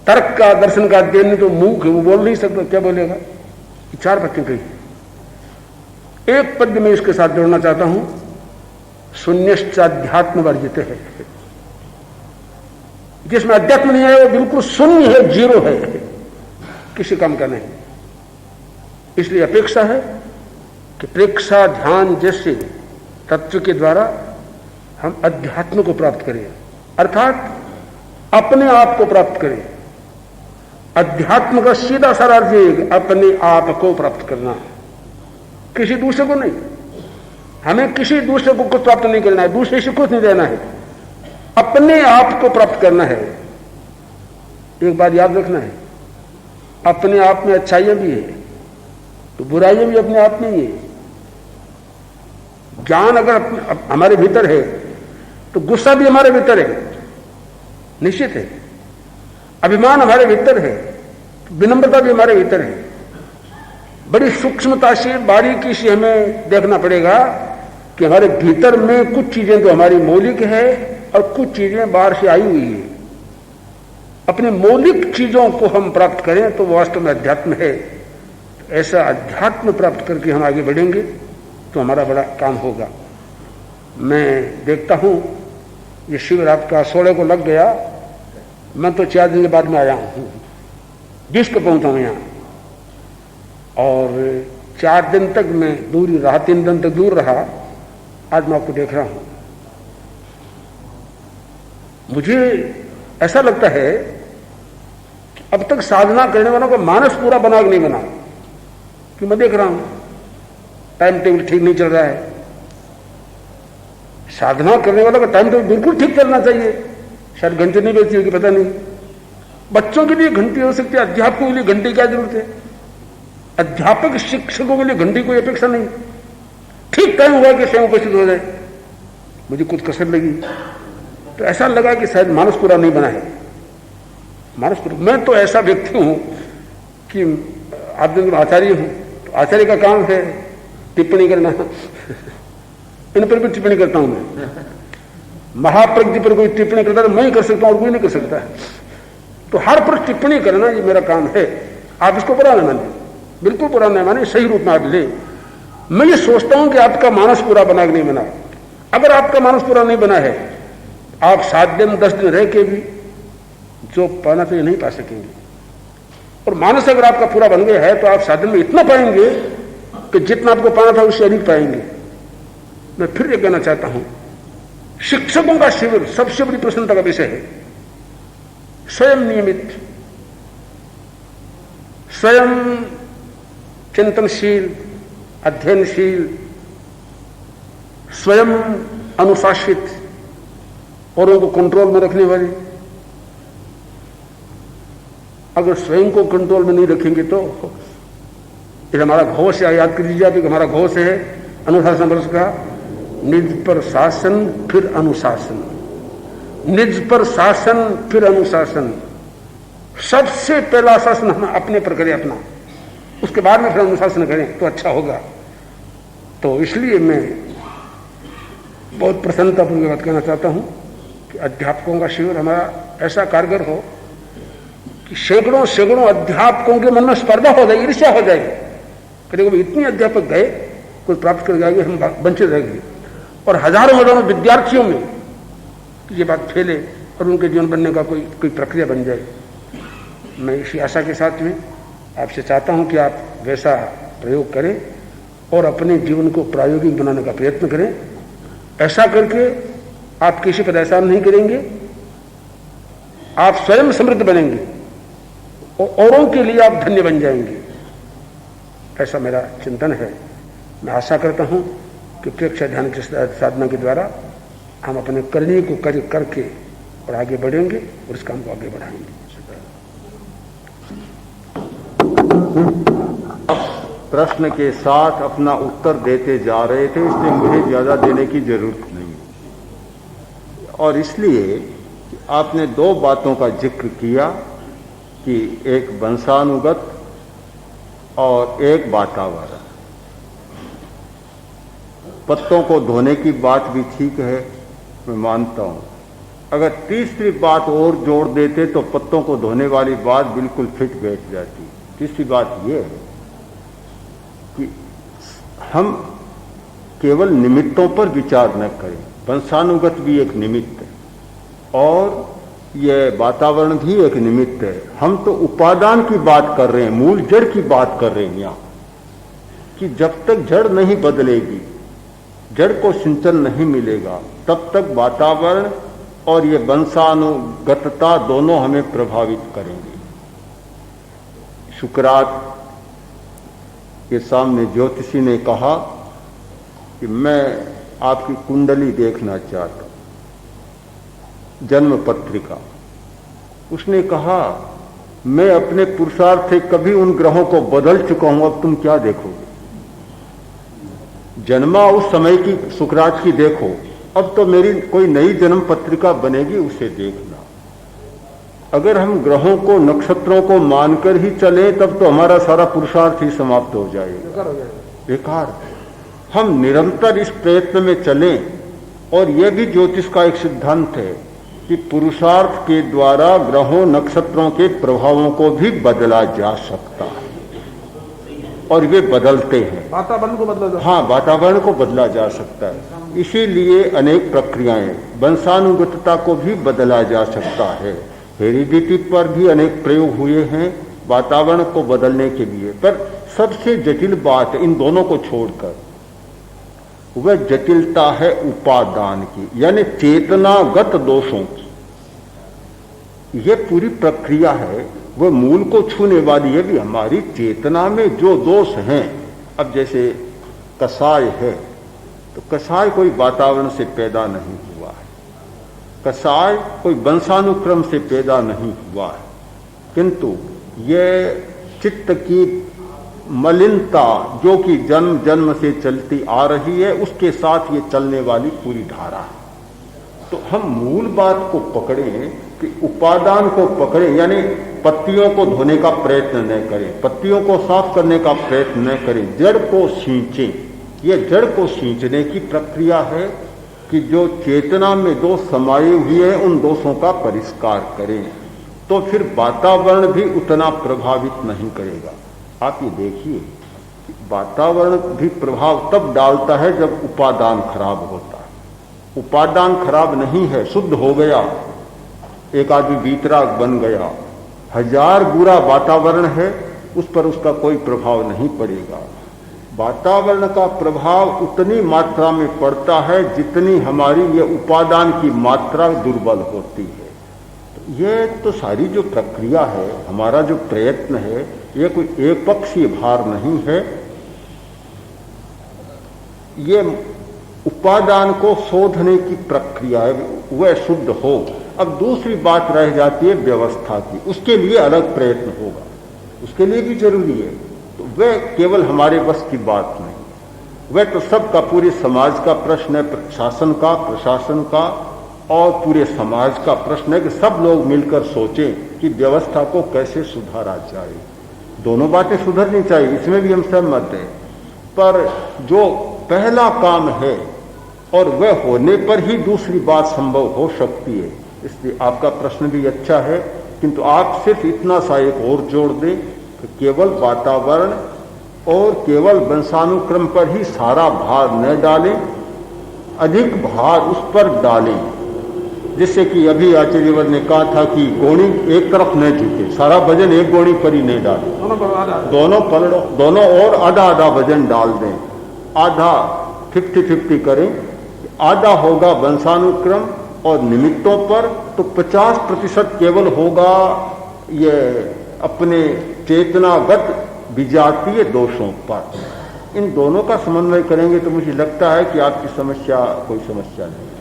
C: तर्क का दर्शन का अध्ययन नहीं तो मूक है, वो बोल नहीं सकता, क्या बोलेगा। 4 बातें कही। एक पद में इसके साथ जोड़ना चाहता हूं, शून्यश्चाध्यात्म वर्जित है, जिसमें अध्यात्म नहीं है वो बिल्कुल शून्य है, 0 है, किसी काम का नहीं। इसलिए अपेक्षा है कि प्रेक्षा ध्यान जैसे तत्व के द्वारा हम अध्यात्म को प्राप्त करें, अर्थात अपने आप को प्राप्त करें। अध्यात्म का सीधा सारा अर्थ है कि अपने आप को प्राप्त करना, किसी दूसरे को नहीं। हमें किसी दूसरे को कुछ प्राप्त नहीं करना है, दूसरे से कुछ नहीं देना है, अपने आप को प्राप्त करना है। एक बात याद रखना है, अपने आप में अच्छाइयां भी है तो बुराइयां भी अपने आप में ही है। ज्ञान अगर हमारे भीतर है तो गुस्सा भी हमारे भीतर है, निश्चित है। अभिमान हमारे भीतर है, विनम्रता भी हमारे भीतर है। बड़ी सूक्ष्मता से, बारीकी से हमें देखना पड़ेगा कि हमारे भीतर में कुछ चीजें तो हमारी मौलिक है और कुछ चीजें बाहर से आई हुई है। अपने मौलिक चीजों को हम प्राप्त करें तो वास्तव में अध्यात्म है। ऐसा अध्यात्म प्राप्त करके हम आगे बढ़ेंगे तो हमारा बड़ा काम होगा। मैं देखता हूं ये शिविर आपका 16 को लग गया, मैं तो 4 दिन के बाद में आया हूं, 20 को पहुंचा हूं यहां, और 4 दिन तक मैं दूर रहा, 3 दिन तक दूर रहा। आज मैं आपको देख रहा हूं। मुझे ऐसा लगता है कि अब तक साधना करने वालों का मानस पूरा बना कि नहीं बना, कि मैं देख रहा हूं टाइम टेबल ठीक नहीं चल रहा है। साधना करने वालों का टाइम टेबल बिल्कुल ठीक चलना चाहिए। शायद घंटे नहीं बजती होगी, पता नहीं। बच्चों के लिए घंटी हो सकती है, अध्यापकों के लिए घंटी की क्या जरूरत है? अध्यापक शिक्षकों के लिए घंटी कोई अपेक्षा नहीं। ठीक टाइम हुआ कि स्वयं उपस्थित हो जाए। मुझे कुछ कसर लगी तो ऐसा लगा कि शायद मानस पूरा नहीं बना है। मानस पूरा, मैं तो ऐसा व्यक्ति हूं कि आप दिन आचार्य हूं, तो आचार्य का काम है टिप्पणी करना। इन पर भी टिप्पणी करता हूं मैं। महाप्रज्ञ पर कोई टिप्पणी करता है तो मैं ही कर सकता हूं और कोई नहीं कर सकता। तो हर पर टिप्पणी करना ये मेरा काम है। आप इसको बुरा न माने, बिल्कुल बुरा नहीं माने, सही रूप में आप ले। मैं ये सोचता हूं कि आपका मानस पूरा बना कि नहीं बना। अगर आपका मानस पूरा नहीं बना है, आप 7 दिन 10 दिन रह के भी जो पाना चाहिए नहीं पा सकेंगे। और मानस अगर आपका पूरा बन गया है तो आप 7 दिन में इतना पाएंगे कि जितना आपको पाना था उससे अधिक पाएंगे। मैं फिर ये कहना चाहता हूं, शिक्षकों का शिविर सबसे बड़ी प्रसन्नता का विषय है। स्वयं नियमित, स्वयं चिंतनशील, अध्ययनशील, स्वयं अनुशासित, औरों को कंट्रोल में रखने वाले। अगर स्वयं को कंट्रोल में नहीं रखेंगे तो फिर हमारा घोष है, याद कर लीजिए आप, हमारा घोष है अनुशासन वर्ष का, निज पर शासन फिर अनुशासन, निज पर शासन फिर अनुशासन। सबसे पहला शासन हम अपने पर करें अपना, उसके बाद में फिर अनुशासन करें तो अच्छा होगा। तो इसलिए मैं बहुत प्रसन्नतापूर्वक बात कहना चाहता हूं कि अध्यापकों का शिविर हमारा ऐसा कारगर हो कि सैकड़ों सैकड़ों अध्यापकों के मन में स्पर्धा हो जाएगी, ईर्ष्या हो जाएगी। कभी इतने अध्यापक गए, कुछ प्राप्त कर जाएंगे, हम वंचित रहेंगे। और हजारों हजारों विद्यार्थियों में ये बात फैले और उनके जीवन बनने का कोई प्रक्रिया बन जाए। मैं इसी आशा के साथ में आपसे चाहता हूं कि आप वैसा प्रयोग करें और अपने जीवन को प्रायोगिक बनाने का प्रयत्न करें। ऐसा करके आप किसी पर एहसान नहीं करेंगे, आप स्वयं समृद्ध बनेंगे और औरों के लिए आप धन्य बन जाएंगे। ऐसा मेरा चिंतन है। मैं आशा करता हूं कि प्रेक्षा ध्यान की साधना के द्वारा हम अपने करने को कार्य करके और आगे बढ़ेंगे और इस काम को आगे बढ़ाएंगे।
B: प्रश्न के साथ अपना उत्तर देते जा रहे थे, इसलिए मुझे ज्यादा देने की जरूरत नहीं। और इसलिए आपने 2 बातों का जिक्र किया कि एक वंशानुगत और एक वातावरण। पत्तों को धोने की बात भी ठीक है, मैं मानता हूं। अगर तीसरी बात और जोड़ देते तो पत्तों को धोने वाली बात बिल्कुल फिट बैठ जाती। तीसरी बात यह है कि हम केवल निमित्तों पर विचार न करें। वंशानुगत भी एक निमित्त है और यह वातावरण भी एक निमित्त है। हम तो उपादान की बात कर रहे हैं, मूल जड़ की बात कर रहे हैं यहाँ, कि जब तक जड़ नहीं बदलेगी जड़ को सिंचन नहीं मिलेगा तब तक वातावरण और ये वंशानुगतता दोनों हमें प्रभावित करेंगे। सुकरात के सामने ज्योतिषी ने कहा कि मैं आपकी कुंडली देखना चाहता हूं, जन्म पत्रिका। उसने कहा मैं अपने पुरुषार्थ से कभी उन ग्रहों को बदल चुका हूं, अब तुम क्या देखोगे? जन्मा उस समय की सुकरात की देखो, अब तो मेरी कोई नई जन्म पत्रिका बनेगी, उसे देखना। अगर हम ग्रहों को नक्षत्रों को मानकर ही चले तब तो हमारा सारा पुरुषार्थ ही समाप्त हो जाएगा, बेकार। हम निरंतर इस प्रयत्न में चलें, और यह भी ज्योतिष का एक सिद्धांत है कि पुरुषार्थ के द्वारा ग्रहों नक्षत्रों के प्रभावों को भी बदला जा सकता है, और वे बदलते हैं।
C: वातावरण को बदला जा
B: हाँ, वातावरण को बदला जा सकता है। इसीलिए अनेक प्रक्रियाएं, वंशानुगतता को भी बदला जा सकता है। हेरिडिटी पर भी अनेक प्रयोग हुए हैं वातावरण को बदलने के लिए, पर सबसे जटिल बात इन दोनों को छोड़कर वह जटिलता है उपादान की, यानी चेतनागत दोषों की। यह पूरी प्रक्रिया है, वह मूल को छूने वाली है भी। हमारी चेतना में जो दोष हैं, अब जैसे कसाय है, तो कसाय कोई वातावरण से पैदा नहीं हुआ है, कसाय कोई वंशानुक्रम से पैदा नहीं हुआ है, किंतु यह चित्त की मलिनता जो कि जन्म जन्म से चलती आ रही है, उसके साथ ये चलने वाली पूरी धारा है। तो हम मूल बात को पकड़ें कि उपादान को पकड़ें, यानी पत्तियों को धोने का प्रयत्न न करें, पत्तियों को साफ करने का प्रयत्न न करें, जड़ को सींचें। यह जड़ को सींचने की प्रक्रिया है कि जो चेतना में दोष समाये हुए हैं उन दोषों का परिष्कार करें, तो फिर वातावरण भी उतना प्रभावित नहीं करेगा। आप ये देखिए कि वातावरण भी प्रभाव तब डालता है जब उपादान खराब होता है। उपादान खराब नहीं है, शुद्ध हो गया, एक आदमी वीतराग बन गया, हजार बुरा वातावरण है, उस पर उसका कोई प्रभाव नहीं पड़ेगा। वातावरण का प्रभाव उतनी मात्रा में पड़ता है जितनी हमारी ये उपादान की मात्रा दुर्बल होती है। तो ये तो सारी जो प्रक्रिया है, हमारा जो प्रयत्न है, ये कोई एक पक्षीय भार नहीं है। ये उपादान को शोधने की प्रक्रिया है, वह शुद्ध हो। अब दूसरी बात रह जाती है व्यवस्था की, उसके लिए अलग प्रयत्न होगा, उसके लिए भी जरूरी है। तो वह केवल हमारे बस की बात नहीं, वह तो सबका, पूरे समाज का प्रश्न है, शासन का, प्रशासन का और पूरे समाज का प्रश्न है कि सब लोग मिलकर सोचें कि व्यवस्था को कैसे सुधारा जाए। दोनों बातें सुधरनी चाहिए, इसमें भी हम सहमत हैं, पर जो पहला काम है और वह होने पर ही दूसरी बात संभव हो सकती है। इसलिए आपका प्रश्न भी अच्छा है, किंतु आप सिर्फ इतना सा एक और जोड़ दें कि केवल वातावरण और केवल वंशानुक्रम पर ही सारा भार न डालें, अधिक भार उस पर डालें, जिससे कि अभी आचार्यवर ने कहा था कि गोणी एक तरफ न झुके, सारा वजन एक गोणी पर ही नहीं डालें, दोनों और आधा आधा वजन डाल दें, आधा 50-50 करें। आधा होगा वंशानुक्रम और निमित्तों पर, तो 50% केवल होगा ये अपने चेतनागत विजातीय दोषों पर। इन दोनों का समन्वय करेंगे तो मुझे लगता है कि आपकी समस्या कोई समस्या नहीं है।